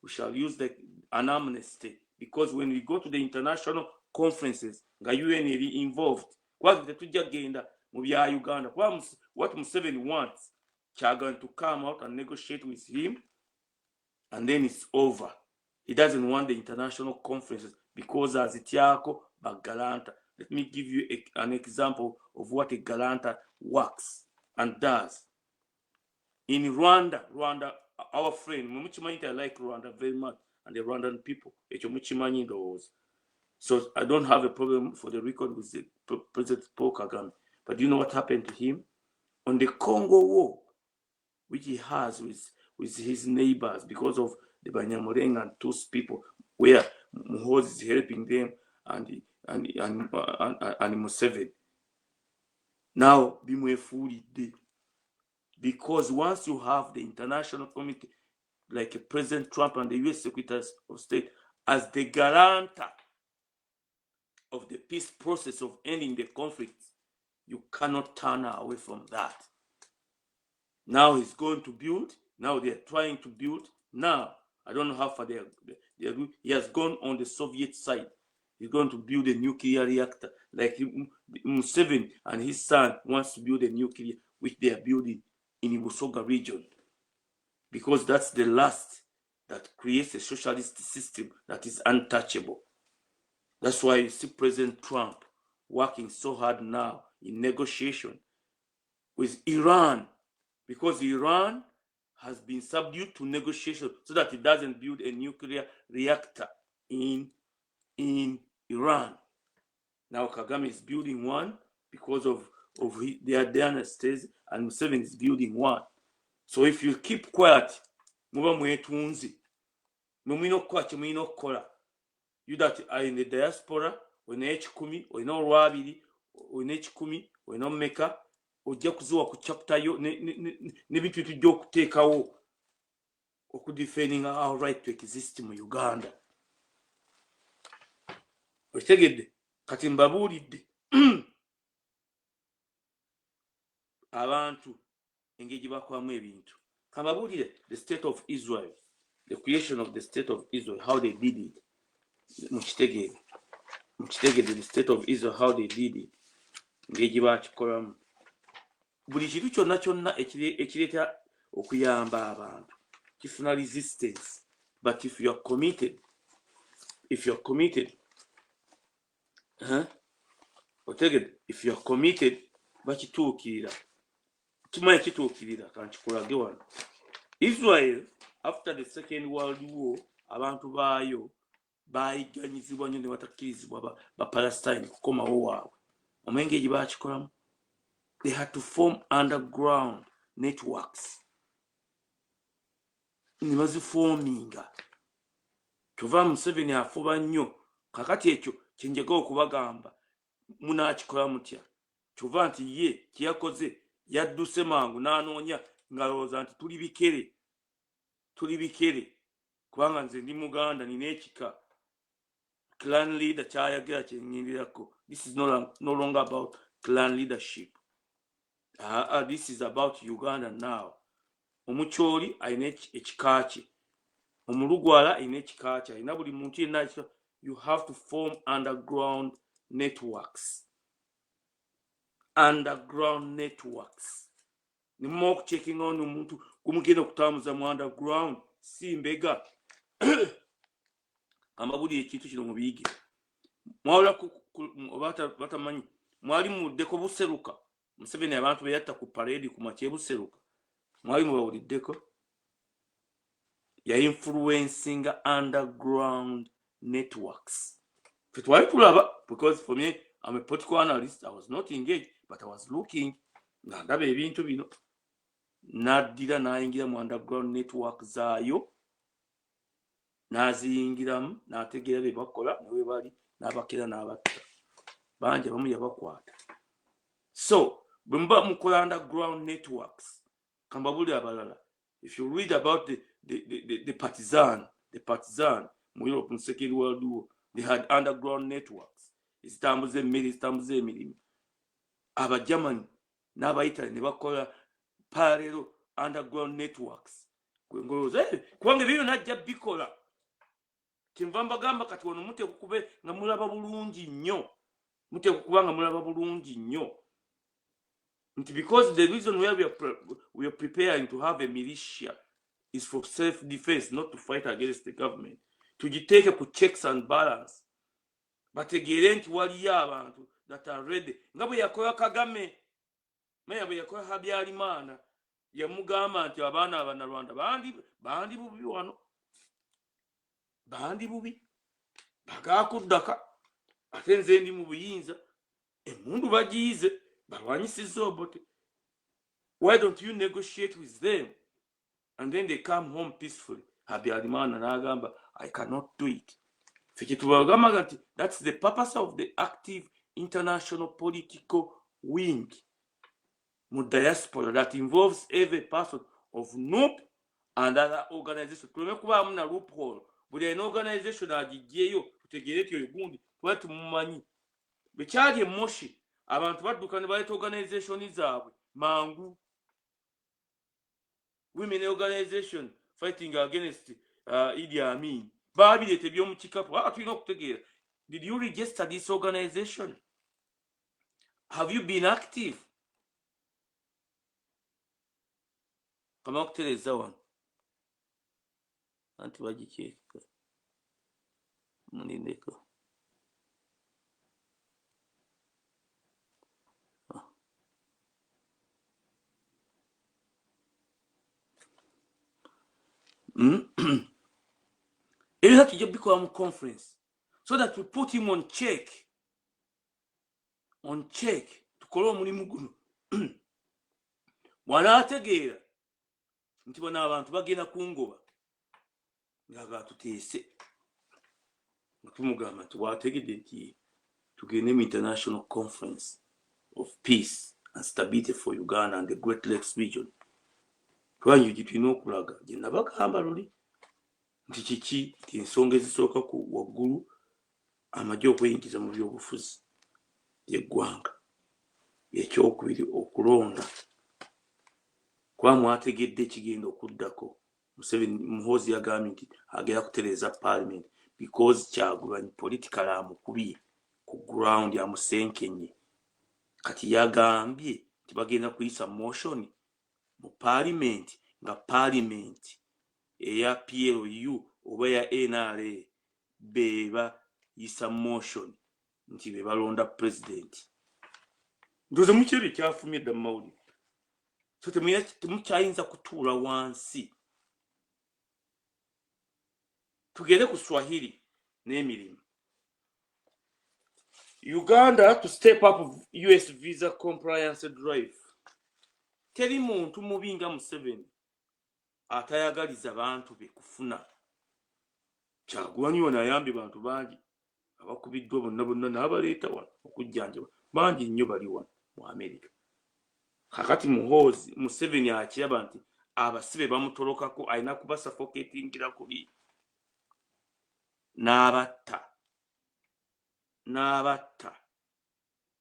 Speaker 1: we shall use an amnesty, because when we go to the international conferences, nga UN is involved. What Uganda, what Museveni wants, Kyagulanyi to come out and negotiate with him, and then it's over. He doesn't want the international conferences because as Itiako Bagalanta. Let me give you an example of what a Galanta works and does. In Rwanda, our friend, I like Rwanda very much, and the Rwandan people. So I don't have a problem for the record with the President Paul Kagame. But you know what happened to him? On the Congo War, which he has with his neighbors because of the Banyamulenge and Tutsi people, where Muhoozi is helping them and Museveni. Now, because once you have the international community like President Trump and the US Secretary of State as the guarantor of the peace process of ending the conflict, you cannot turn away from that. Now he's going to build. Now they're trying to build. Now, I don't know how far they are. He has gone on the Soviet side. He's going to build a nuclear reactor. Like Museveni and his son wants to build a nuclear, which they are building in Ibusoga region. Because that's the last that creates a socialist system that is untouchable. That's why you see President Trump working so hard now in negotiation with Iran, because Iran has been subdued to negotiation so that it doesn't build a nuclear reactor in Iran. Now Kagame is building one because of their dynasties, and Museveni is building one. So if you keep quiet, you that are in the diaspora, when H-Kumi, or no Rabidi, or H-Kumi, or no Meka, or Jakuzo ku chapter yo, nebitu to joke take out, or could defending our right to exist in Uganda. We take it, Katimbabudi, Abantu, engage back one way into Kambabudi, the state of Israel, the creation of the state of Israel, how they did it. Muchitege, the state of Israel, how they did it. Engage back Koram. Buli kintu kyonna kyonna ekireeta okuyamba abantu kifuna resistance, but if you are committed, if you are committed bakituukirira, kimanyi kituukirira. Kankikulage wano. Israel, after the Second World War, abantu baayo bayiganyizibwa nnyo ne batakkirizibwa ba Palestine kukomawo waabwe. Omwenge bakikolamu. They had to form underground networks. Ne baziforminga. Kyova Museveni afuba nnyo. Kakati ekyo kyenjagala okubagamba munaakikola mutya. Kyova nti ye kyeyakoze yadduse mangu n'anoonya ng'alowooza nti tuli bikere. Kubanga nze ndi Muganda nina ekika. Clan leader kyayagala kyennyindirako. This is no longer about clan leadership. This is about Uganda now. Omucholi ayina ekika kye. Omulugwala ayina ekika kye. Ayina buli muntu yenna ekika. You have to form underground networks. Underground networks. Nimuma okuchecking on omuntu kumugenda okutamuza mu underground si mbega. Amabuli ekintu kino mubiyige. Mwawula batamanyi mwali muddeko buseruka. Museveni abantu beyatta ku parade ku makye buseruka. Mwali mubawuliddeko. Ya influencing underground networks. Fetwali tulaba, because for me I'm a political analyst. I was not engaged, but I was looking. Ndaba ebintu bino. Naddira n'ayingira mu underground network zaayo. N'aziyingiramu n'ategeera bye bakola ne we bali n'abakera n'abatta. Bangi abamu yabakwata. So, bwe muba mukola underground networks, kambabuli abalala. If you read about the partisan mu Europe in the Second World War, they had underground networks. Izitambuza emmere, izitambuza emirimu. Aba-Germany n'aba-Italy ne bakola parallel underground networks. Kwengoloza, kubanga ebyo najja bikola. Kinva mbagamba kati wano muteekwa kube nga mulaba bulungi nnyo. Muteekwa kuba nga mulaba bulungi nnyo. Because the reason why we are preparing to have a militia is for self-defense, not to fight against the government. Tugiteeke ku checks and balance. Bategeere nti waliyo abantu that are ready. Nga bwe yakola Kagame, maya bwe yakola Habyarimana, yamugamba nti abaana Abannarwanda bandi bubi wano. Bandi bubi. Bagakuddaka. Ate nze ndi mu buyinza. Emmundu bagiyize. Balwanyisiza obote. Why don't you negotiate with them? And then they come home peacefully. Habyarimana n'agamba, I cannot do it. That's the purpose of the active international political wing. Mu diaspora that involves every person of NUP and other organizations. Tuleme kubaamu na loophole. Buli alina organization agiggyeyo tutegeere ti oyo gundi tuba tumumanyi. Bwe kyali e Moshi, abantu badduka ne baleeta organization zaabwe mangu. Women organization fighting against Idi Amin. Baabireeta eby'omu kikapu. Tulina okutegeera. Did you register this organization? Have you been active? Kama okutereeza wano. Anti bagikyeka. Munindeko. You have to become conference so that we put him on check. On check. Tukole omulimu guno. Wanaategeera nti bano abantu bagenda kungoba nga tuteese. Tumugamba nti waategedde nti tugende mu international conference of peace and stability for Uganda and the Great Lakes region. Twanyu gitulina okulaga gye nabagamba luli nti kiki nti ensonga ezisooka ku waggulu amagye okweyingiza mu byobufuzi y'eggwanga. Ekyokubiri okulonda. Kuba mwategedde ekigenda okuddako. Museveni Muhoozi yagambye nti agenda kutereeza parliament because Kyagulanyi political amukubye ku ground amusenkenye. Kati yagambye nti bagenda kuyisa motion mu parliament nga parliament eya PLU oba ya NRA beba yisa motion nti be balonda president. Ndoze mukyeri kyafumye dda mawulire. So temukyayinza kutuula wansi. Tugende ku Swahili. n'emirimu. Uganda to step up US visa compliance drive. Teri muntu mubi nga Museveni atayagaliza bantu be kufuna. Kyagulanyi ono ayambye bantu bangi abakubiddwa bonna n'abaleeta wano okujjanjaba bangi nnyo bali wano mu Amerika. Kakati Muhoozi Museveni akiraba nti abasibe bamutolokako alina kubasuffocatingira kubi n'abatta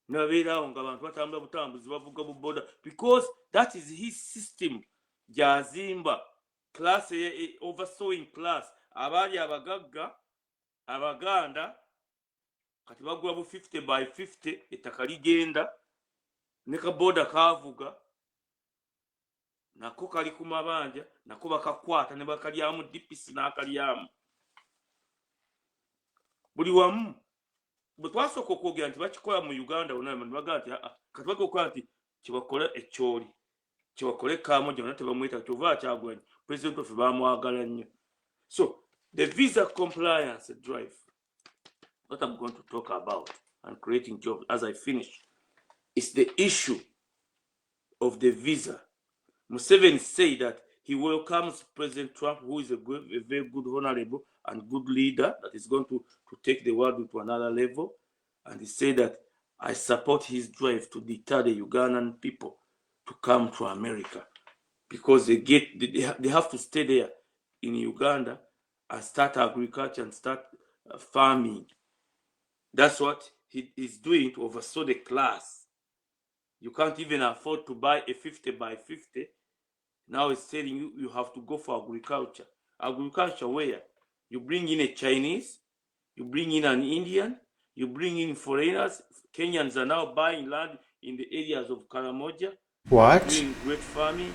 Speaker 1: nabeerawo nga abantu batambula butambuzi bavuga buboda because that is his system gyazimba class oversowing class abaali abagagga abaganda kati bagula bu 50 by 50 ettaka ligenda ne kaboda kavuga nako kali ku mabanja nako bakakwata ne bakalyamu DPC n'akalyamu buli wamu bwe twasooka okwogera nti bakikola mu Uganda wonna ne bagaa nti kati bakokola nti kibakole ekyoli kibakole Kamoja wonna tebamweta kyova Kyagulanyi president of bamwagala nnyo. So the visa compliance drive, what I'm going to talk about and creating jobs as I finish is the issue of the visa. Museveni said that he welcomes President Trump, who is a very good, honorable and good leader that is going to take the world to another level. And he said that I support his drive to deter the Ugandan people to come to America because they have to stay there in Uganda and start agriculture and start farming. That's what he is doing to oversaw the class. You can't even afford to buy a 50 by 50. Now it's telling you have to go for agriculture. Agriculture where? You bring in a Chinese, you bring in an Indian, you bring in foreigners. Kenyans are now buying land in the areas of Karamoja.
Speaker 2: What?
Speaker 1: Doing great farming.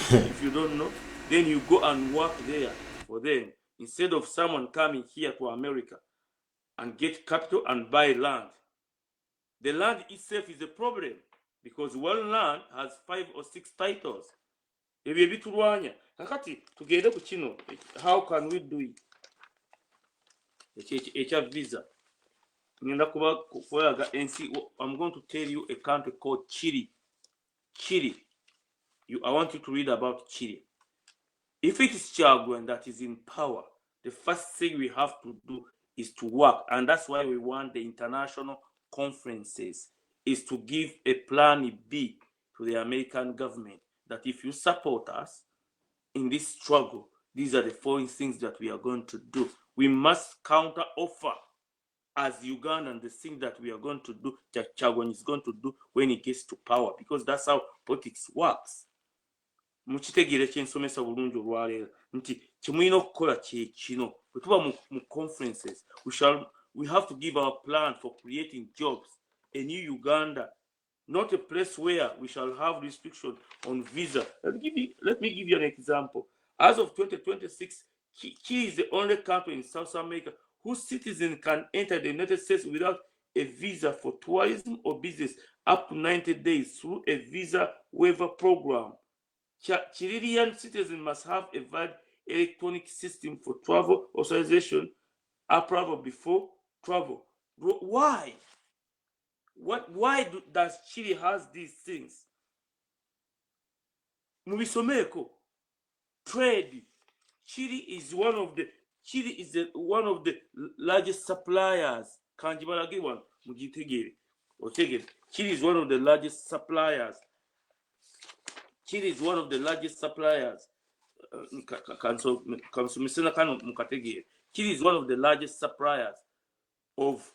Speaker 1: If you don't know, then you go and work there for them. Instead of someone coming here to America and get capital and buy land. The land itself is a problem because one land has 5 or 6 titles. Ebyo bitulwanya kakati tugende ku kino, how can we do it? Ekya visa ngenda kuba kulaga ensi. I'm going to tell you a country called Chile. I want you to read about Chile. If it is Kyagulanyi that is in power, the first thing we have to do is to work, and that's why we want the international conferences, is to give a plan B to the American government that if you support us in this struggle, these are the following things that we are going to do. We must counter offer as Uganda the thing that we are going to do, that Kyagulanyi is going to do when he gets to power, because that's how politics works. Mukitegeere kyensomesa bulungi olwaleero nti kimulina okukola kino bwe tuba mu conferences we have to give our plan for creating jobs, a new Uganda, not a place where we shall have restriction on visa. Let me give you an example. As of 2026, Chile is the only country in South America whose citizens can enter the United States without a visa for tourism or business up to 90 days through a visa waiver program. Chilean citizens must have a valid electronic system for travel authorization approval before travel. Why? Why does Chile has these things? Mubisomeko trade. Chile is one of the largest suppliers. Kanjibalagi one mugitegere. Chile is one of the largest suppliers. Chile is one of the largest suppliers. Chile is one of the largest suppliers of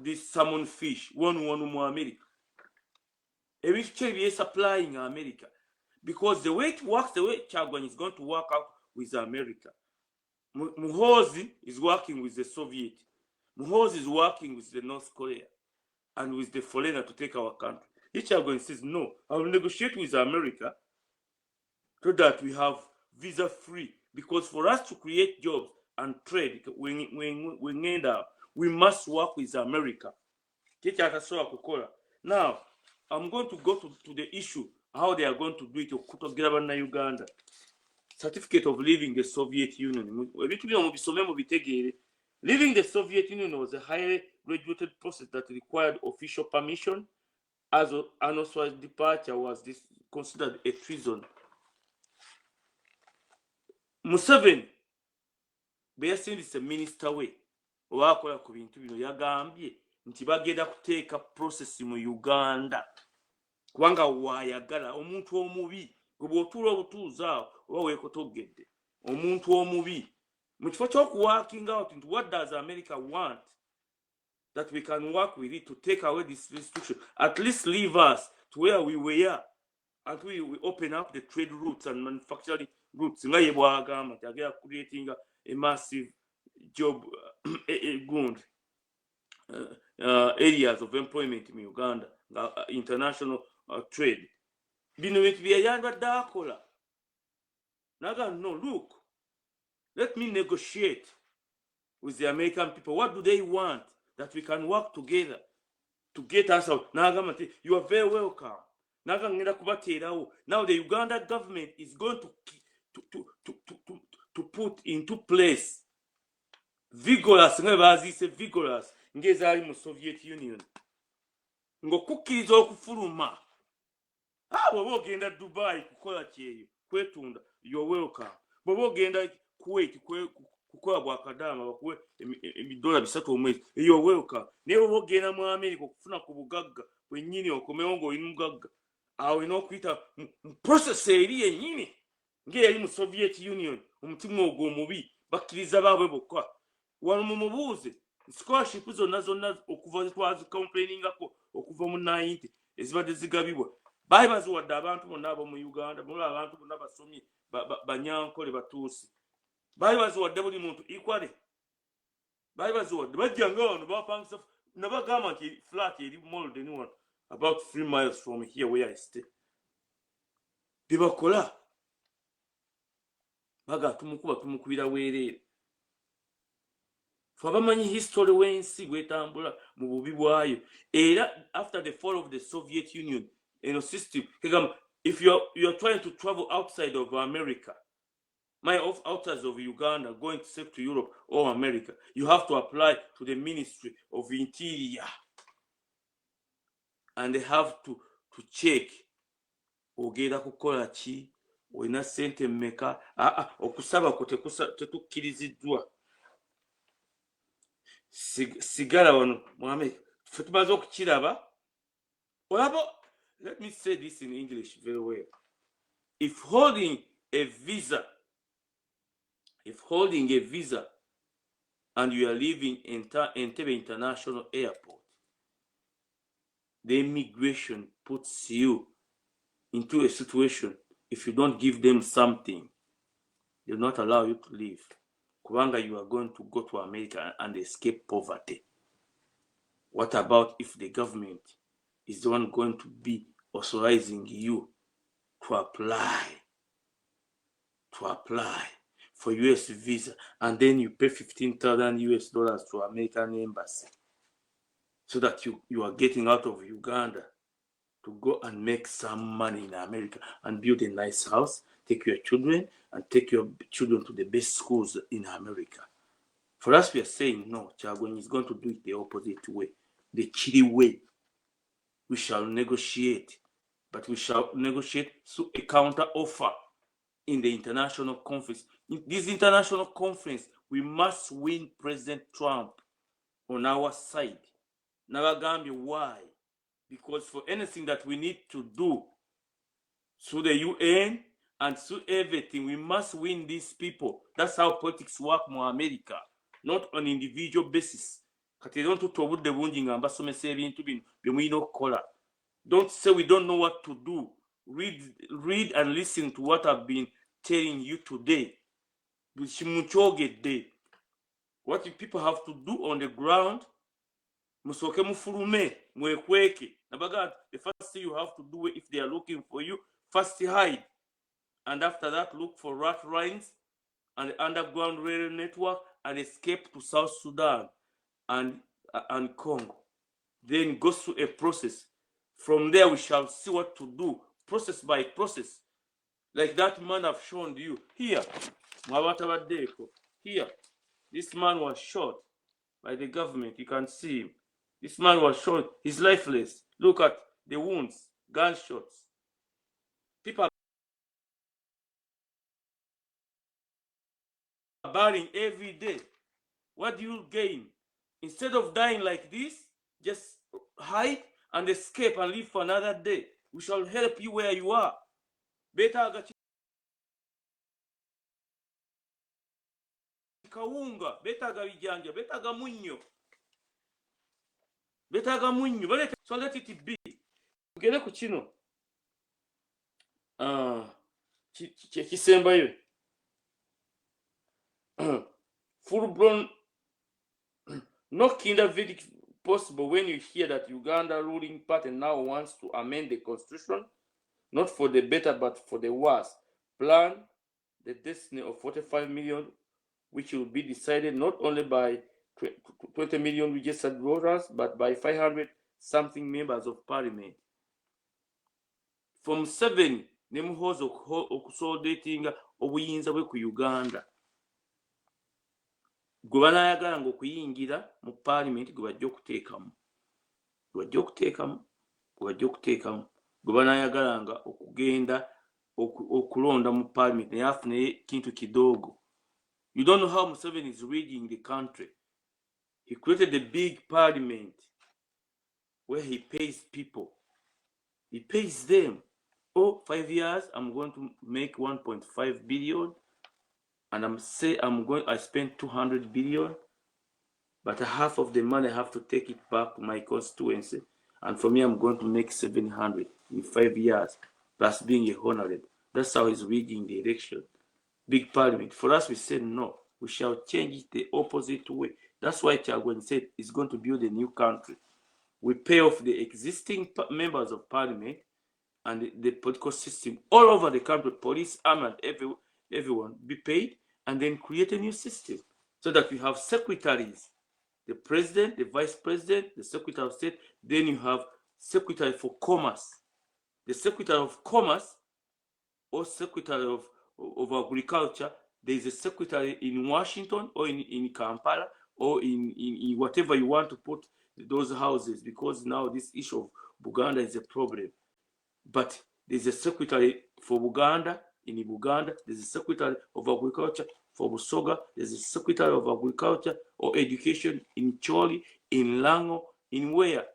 Speaker 1: this salmon fish. One mu America. Which Chile is supplying America. Because the way it works, the way Kyagulanyi is going to work out with America. Muhoozi is working with the Soviet. Muhoozi is working with the North Korea and with the foreigner to take our country. Kyagulanyi says, no, I will negotiate with America so that we have visa free. Because for us to create jobs and trade, we must work with America. Now, I'm going to go to the issue, how they are going to do it. Uganda. Certificate of leaving the Soviet Union. Leaving the Soviet Union was a highly regulated process that required official permission, as an unauthorized departure was considered a treason. Museveni bwe yasindise minisita we owakola ku bintu bino yagambye nti bagenda kuteeka process mu Uganda kubanga waayagala omuntu omubi gwe bw'otuula obutuuzi awo oba weekotogedde omuntu omubi mu kifo ky'okuworking out nti what does America want that we can work with it to take away this restriction, at least leave us to where we were until we open up the trade routes and manufacturing routes. Nga ye bwagamba nti agenda creating a massive job areas of employment in Uganda, international trade. Bino bintu bye yandadde akola naga no, look, let me negotiate with the American people. What do they want that we can work together to get us out? Nagamba nti you are very welcome. Naga ngenda kubateerawo. Now the Uganda government is going to put into place vigorous, nga baziise vigorous ng'ezaali mu Soviet Union, ng'okukkiriza okufuluma. Bw'oba ogenda Dubai kukola kyeyo kwetunda, you're welcome. Bw'oba ogenda Kuwait kukola bwakadaama bakuwe $3 omwezi, you're welcome. Naye bw'oba ogenda mu America okufuna ku bugagga bwennyini okomewo ng'oli mugagga, awo olina okuyita mu process eri yennyini ng'eyali mu Soviet Union. Omutima ogwo omubi bakkiriza baabwe bokka. Wano mumubuuze scholarship zonna okuva twazikomplainingako okuva mu 90 ezibadde zigabibwa baali baziwadde abantu bonna ab'omu Uganda, mula abantu bonna basomye banyankole batuusi, baali baziwadde buli muntu equally, baali baziwadde. Bajjanga wano bapangisa nabagamba nti flat eri more than one about 3 miles from here where I stay. Byebakola baga tumukubira weereere. Fabamanyi history w'ensi bwetambula mu bubi bwayo. Era after the fall of the Soviet Union, system, if you're trying to travel outside of America, outside of Uganda, going to Europe or America, you have to apply to the Ministry of Interior, and they have to check ogenda kukola ki, olina sente mmeka. Okusaba ko tetukkiriziddwa. Sigala wano Muhammad ffe tumaze okukiraba. Let me say this in English very well. If holding a visa and you are leaving Entebbe International Airport, the immigration puts you into a situation, if you don't give them something, they'll not allow you to leave. Kubanga, you are going to go to America and escape poverty. What about if the government is the one going to be authorizing you to apply for US visa, and then you pay $15,000 to American embassy so that you are getting out of Uganda to go and make some money in America and build a nice house, take your children to the best schools in America. For us, we are saying no. Kyagulanyi is going to do it the opposite way, the chilly way. We shall negotiate, but we shall negotiate through a counter offer in the international conference. In this international conference, we must win President Trump on our side. Nabagambye, why? Because for anything that we need to do through the UN and through everything, we must win these people. That's how politics work in America, not on individual basis. Don't say we don't know what to do. Read and listen to what I've been telling you today. What people have to do on the ground, musoke mufulume mwekweke. Nabaga, the first thing you have to do if they are looking for you, first hide, and after that look for rat lines and the underground rail network and escape to South Sudan and Congo. Then go through a process. From there we shall see what to do, process by process, like that man I've shown you here. Here, this man was shot by the government. You can see him. This man was shot. He's lifeless. Look at the wounds, gunshots. People are burning every day. What do you gain? Instead of dying like this, just hide and escape and live for another day. We shall help you where you are. Better kawunga, betaga bijanja, betaga munyo. Betaga munyo. So let it be. Tugere ku kino. Kisembayo. Full blown no kinder verdict possible when you hear that Uganda ruling party now wants to amend the constitution, not for the better but for the worse. Plan the destiny of 45 million, which will be decided not only by 20 million registered voters, but by 500 something members of parliament. From 7 nemuhoza okusoldatinga obuyinza bwe ku Uganda. Gwe banayagala nga okuyingira mu parliament gwe bajja okuteekamu. Gwe banayagala nga okugenda okulonda mu parliament naye afunayo kintu kidogo. You don't know how Museveni is rigging the country. He created a big parliament where he pays people. He pays them. 5 years, I'm going to make 1.5 billion. And I spent 200 billion. But half of the money I have to take it back to my constituency. And for me, I'm going to make 700 in 5 years. Plus being a honorable. That's how he's rigging the election. Big parliament. For us, we said no. We shall change it the opposite way. That's why Kyalude said he's going to build a new country. We pay off the existing members of parliament and the political system all over the country, police, army, and everyone be paid, and then create a new system so that we have secretaries, the president, the vice president, the secretary of state. Then you have secretary for commerce, the secretary of commerce, or secretary of agriculture. There is a secretary in Washington or in Kampala or in whatever you want to put those houses, because now this issue of Buganda is a problem. But there's a secretary for Buganda in Buganda. There's a secretary of agriculture for Busoga. There's a secretary of agriculture or education in Choli, in Lango, in where?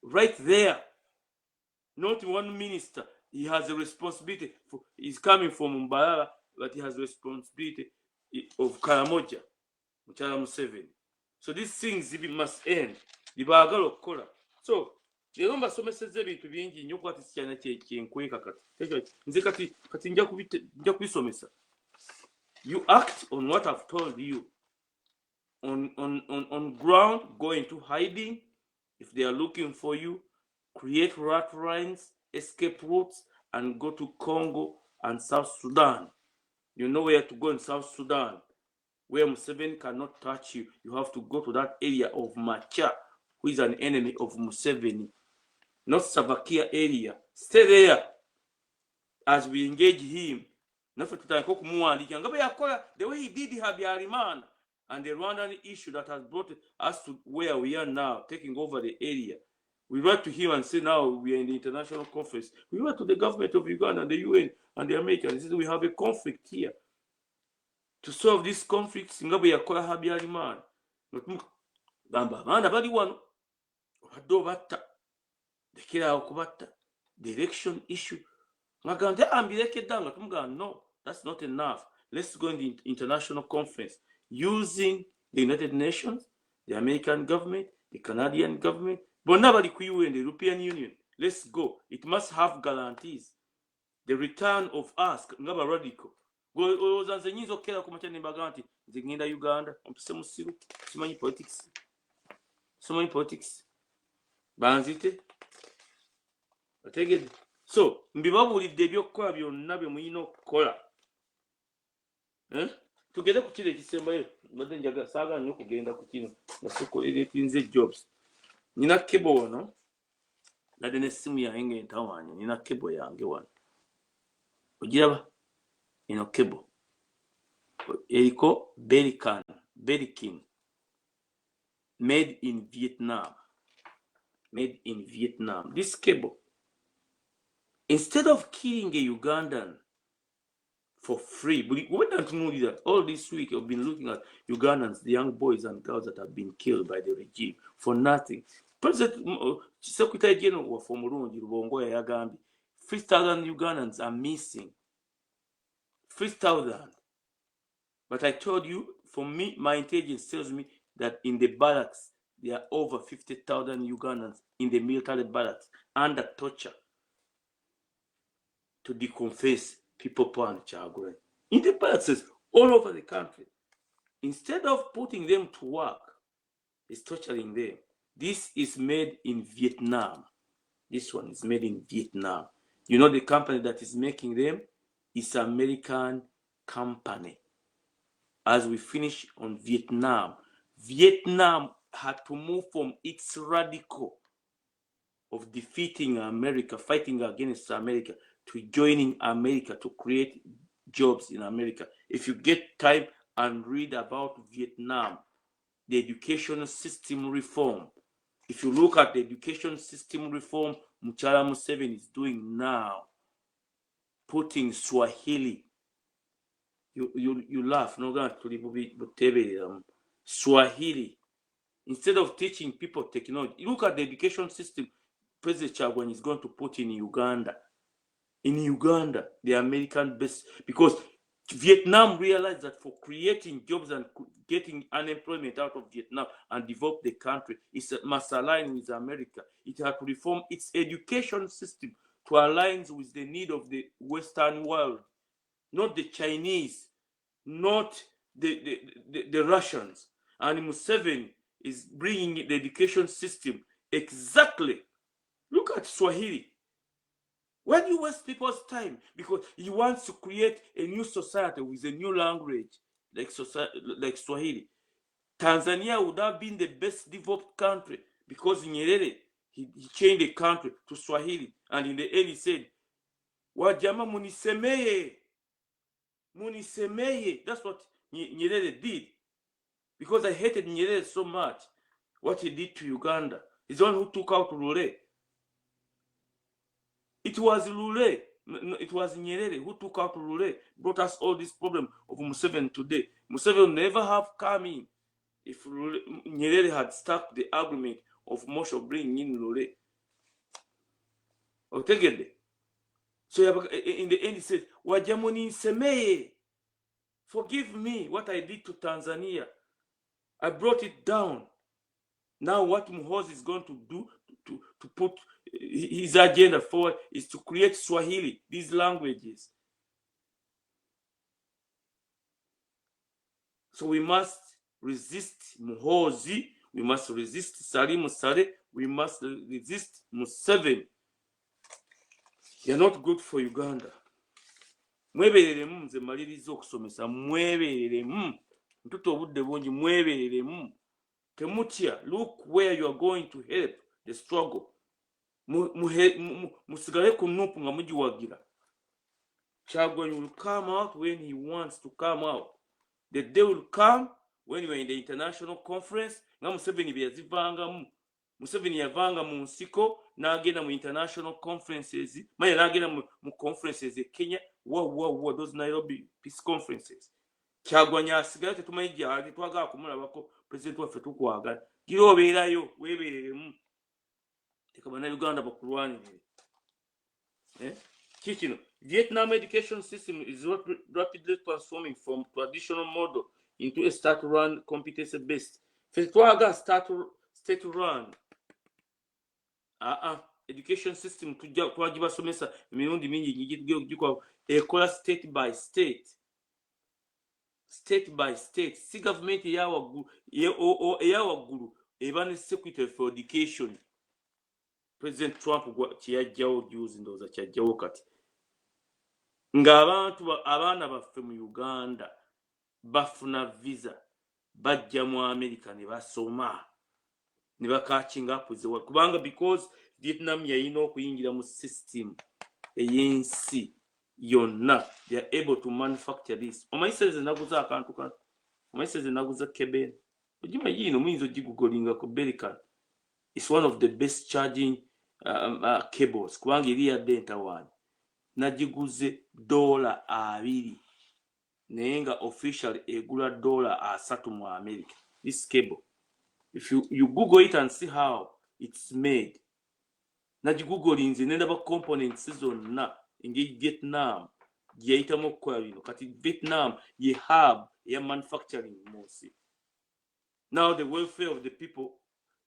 Speaker 1: Right there. Not one minister. He has a responsibility. He's coming from Mbalala, but he has a responsibility of Karamoja, Muchala Museveni. So these things must end. So leero mbasomesezza ebintu bingi nnyo kwati sikyana kyenkweka kati nze kati nja kubisomesa. You act on what I've told you. On ground, go into hiding. If they are looking for you, create rat lines, escape routes, and go to Congo and South Sudan. You know where to go in South Sudan, where Museveni cannot touch you. You have to go to that area of Macha, who is an enemy of Museveni. Not Savakia area. Stay there as we engage him. The way he did Habyarimana and the Rwandan issue that has brought us to where we are now, taking over the area. We write to him and say now we are in the international conference. We went to the government of Uganda and the UN and the Americans. He said we have a conflict here. To solve this conflict, Singapore yakola Habyarimana. Gamba bana bali wano. Haddo batta. The election issue. No, that's not enough. Let's go in the international conference using the United Nations, the American government, the Canadian government, but nobody in the European Union. Let's go. It must have guarantees. The return of us, ngaba radical. Go zanzenyizo kera kumachani baganti. Zingenda Uganda. Musiru. Simanyi politics. Simanyi politics. Banzite. So, mbibabulidde ebyokukola byonna bye muyina okukola. Tugende ku kino ekisembayo. Mbadde njaga saagala nnyo okugenda ku kino. Nasoko eretinze jobs. Nina kebo wano. Nadde n'essimu yange ng'entawaanya. Nina kebo yange wano. Ogiraba? Eno kebo. Eriko Berikin. made in Vietnam. Made in Vietnam. This cable, instead of killing a Ugandan for free, but we don't know that all this week I've been looking at Ugandans, the young boys and girls that have been killed by the regime for nothing. President Secretary General for Murungi Rubongoya Yagambi, 3,000 Ugandans are missing. 3,000. But I told you, for me, my intelligence tells me that in the barracks, there are over 50,000 Ugandans in the military barracks under torture to deconfess people and Chagre. In the barracks all over the country. Instead of putting them to work, it's torturing them. This is made in Vietnam. This one is made in Vietnam. You know the company that is making them is an American company. As we finish on Vietnam, Vietnam had to move from its radical of defeating America, fighting against America, to joining America to create jobs in America. If you get time and read about Vietnam, the education system reform, if you look at the education system reform Muchala Museveni is doing now, putting Swahili, you laugh, no going to Swahili, instead of teaching people technology. Look at the education system President Chagwan is going to put in Uganda. In Uganda, the American base, because Vietnam realized that for creating jobs and getting unemployment out of Vietnam and develop the country, it must align with America. It had to reform its education system to align with the need of the Western world, not the Chinese, not the Russians. And Museveni is bringing the education system exactly. Look at Swahili. Why do you waste people's time? Because he wants to create a new society with a new language, like Swahili. Tanzania would have been the best developed country because Nyerere, he changed the country to Swahili. And in the end he said, Wajama munisemeye. Munisemeye. That's what Nyerere did. Because I hated Nyerere so much. What he did to Uganda. He's the one who took out Lule. It was Lule. It was Nyerere who took out Lule, brought us all this problem of Museveni today. Museveni never have come in if Nyerere had stuck the argument of Mosho bringing in Lule. So in the end he said, Wajamoni Semeye, forgive me what I did to Tanzania. I brought it down. Now what Muhoozi is going to do to put his agenda forward is to create Swahili, these languages. So we must resist Muhoozi, we must resist Salim Saleh, we must resist Museveni. You're not good for Uganda. Mwebereremu nze maliriza okusomesa, mwebereremu. Ntuto obudde bungi, mwebereremu. Temutya, look where you are going to help the struggle. Musigale ku nupu nga mugiwagira. Chagwan will come out when he wants to come out. The day will come when you are in the international conference. Nga Museveni byazivangamu. Museveni yavanga mu nsiko n'agenda mu international conferences. Maya n'agenda mu conferences e Kenya. Wow, those Nairobi peace conferences. Chagwan yasigala tetumanyi gyali twagala kumulabako president waffe tukwagala. Gira obeerayo weebereremu. Teka bannayuganda bakulwanirire. Kikino, Vietnam education system is rapidly transforming from traditional model into a state-run, competency-based. Fetwaga state-run. Education system twagibasomesa emirundi mingi gikwa ekola state by state. State by state. Si government eyawagulu eba ne secretary for education. President Trump kyeyajjawo juzi ndowooza kyajjawo kati. Ng'abantu abaana baffe mu Uganda bafuna visa bajja mu America ne basoma ne bakakinga up with the world. Kubanga because Vietnam yayina okuyingira mu system ey'ensi yonna, they are able to manufacture this. Omayiseze naguza akantu kano. Omayiseze naguza kebeni. ojima yino muyinza gigugolinga ku Belican. It's one of the best charging cables kubanga eri yadde entawaanyi. Nagiguze $2 naye nga officially egula $3 mu America. This cable, if you Google it and see how it's made, nagigugolinze nendaba components zonna engeri Vietnam gyeyitamu okukola bino. Kati Vietnam ye hub ya manufacturing munsi. Now the welfare of the people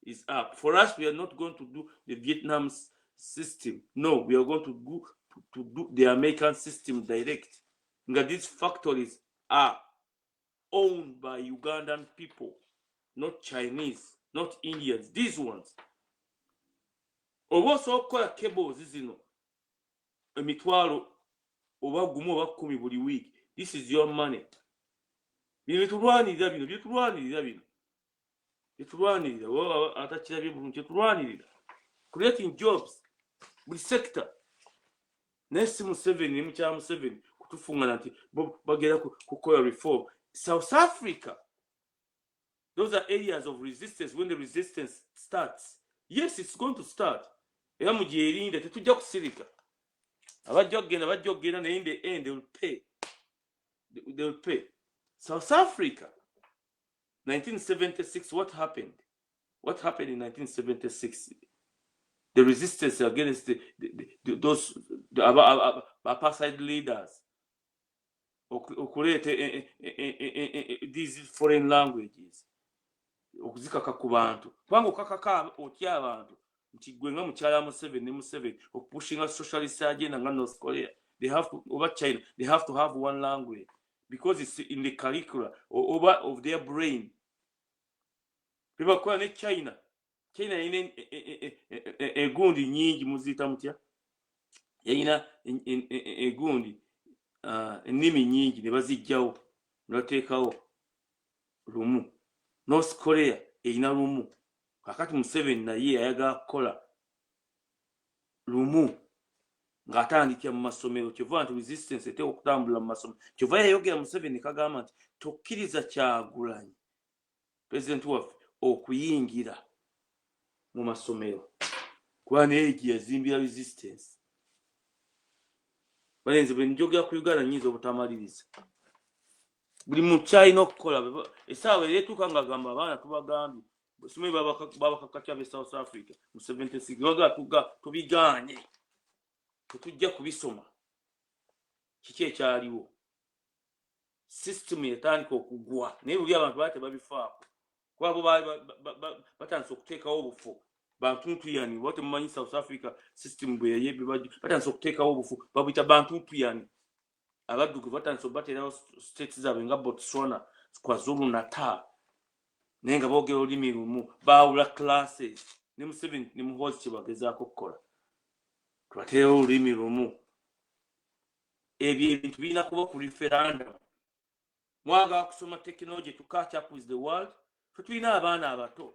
Speaker 1: is up. For us, we are not going to do the Vietnam system. No, we are going to do the American system direct. Nga these factories are owned by Ugandan people, not Chinese, not Indians. These ones. Also okola cables zino emitwalo oba gumu oba 10 buli week. This is your money. Bitulwanirira bino. Creating jobs with sector. Next Museveni mucha Museveni kutufungana nti bagera kukola reform. South Africa, those are areas of resistance. When the resistance starts, yes, it's going to start. Era mujerinda tetujja kusirika. Abajogenda in the end they will pay. They will pay. South Africa, 1976, what happened? What happened in 1976? The resistance against those apartheid leaders create these foreign languages. Okuzikaka ku bantu. Kubanga okakaka otya abantu. Nti gwe nga mukyala Museveni pushing a socialist agenda nga North Korea. They have to, over China, they have to have one language because it's in the curricula over of their brain. People call it China. China ine egundi nyingi muzita mutya. Yaina egundi ennimi nyingi ne bazijjawo n'ateekawo lumu. North Korea eyina lumu. Kakati Museveni naye ayagala kukola lumu ng'atandikira mu masomero. Kyova nti resistance eteeka okutambula mu masomero. Kyova yayogera Museveni kagamba nti tokkiriza Kyagulanyi president waffe okuyingira mu masomero kuba naye yazimbira resistance. Balenzi bwe njogera ku Uganda nyinza obutamaliriza. Buli mukyalina okukola essaawa ereetuuka nga gamba abaana tubagambye Busumi babakakatya be South Africa mu 76 baga tubigaanye tetujja kubisoma. Kiki ekyaliwo? System yatandika okugwa naye buli abantu baate babifaako kuba bo batandise okuteekawo obufu bantuntuyani. Bote mumanyi South Africa system bwe yayebbe batandise okuteekawo obufu babuyita bantuntuyani. Abaddugavu batandise okubateerawo states zaabwe nga Botswana, KwaZulu Natal naye nga boogera olulimi lumu. Baawula classes ne Museveni ne Muhoozi kye bagezaako okukola tubateerawo olulimi lumu. Ebyo ebintu birina kuba ku referendum. Mwagala kusoma technology to catch up with the world. Tulina abaana abato.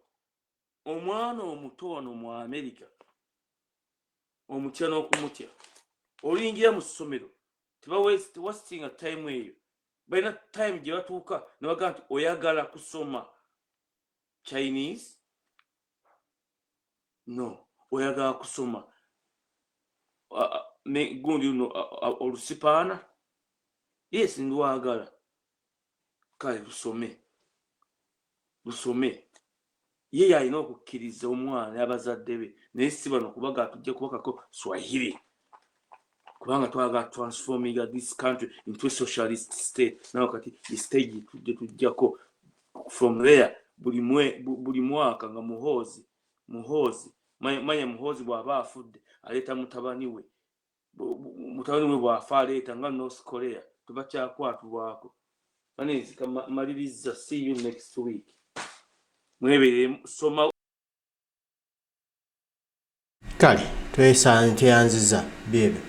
Speaker 1: Omwana omuto wano mu America omutya n'okumutya oluyingira mu ssomero wasting a time eyo. Balina time gye batuuka ne bagamba nti oyagala kusoma Chinese? No. Oyagala kusoma gundi uno Olusipaana? Yes, ndwagala. Kale lusome. Ye yalina okukkiriza omwana y'abazadde be naye si bano kubaga tujja kubakako Swahili kubanga twagala transforming this country into a socialist state. Nawo kati the stage tujjako from there buli mwaka nga Muhoozi manya Muhoozi bw'aba afudde aleeta mutabani we bw'afa aleeta nga North Korea tubakyakwatulwako. Manezi kamaliriza. See you next week. Mwebere soma.
Speaker 2: Kale tweyanziza bebe.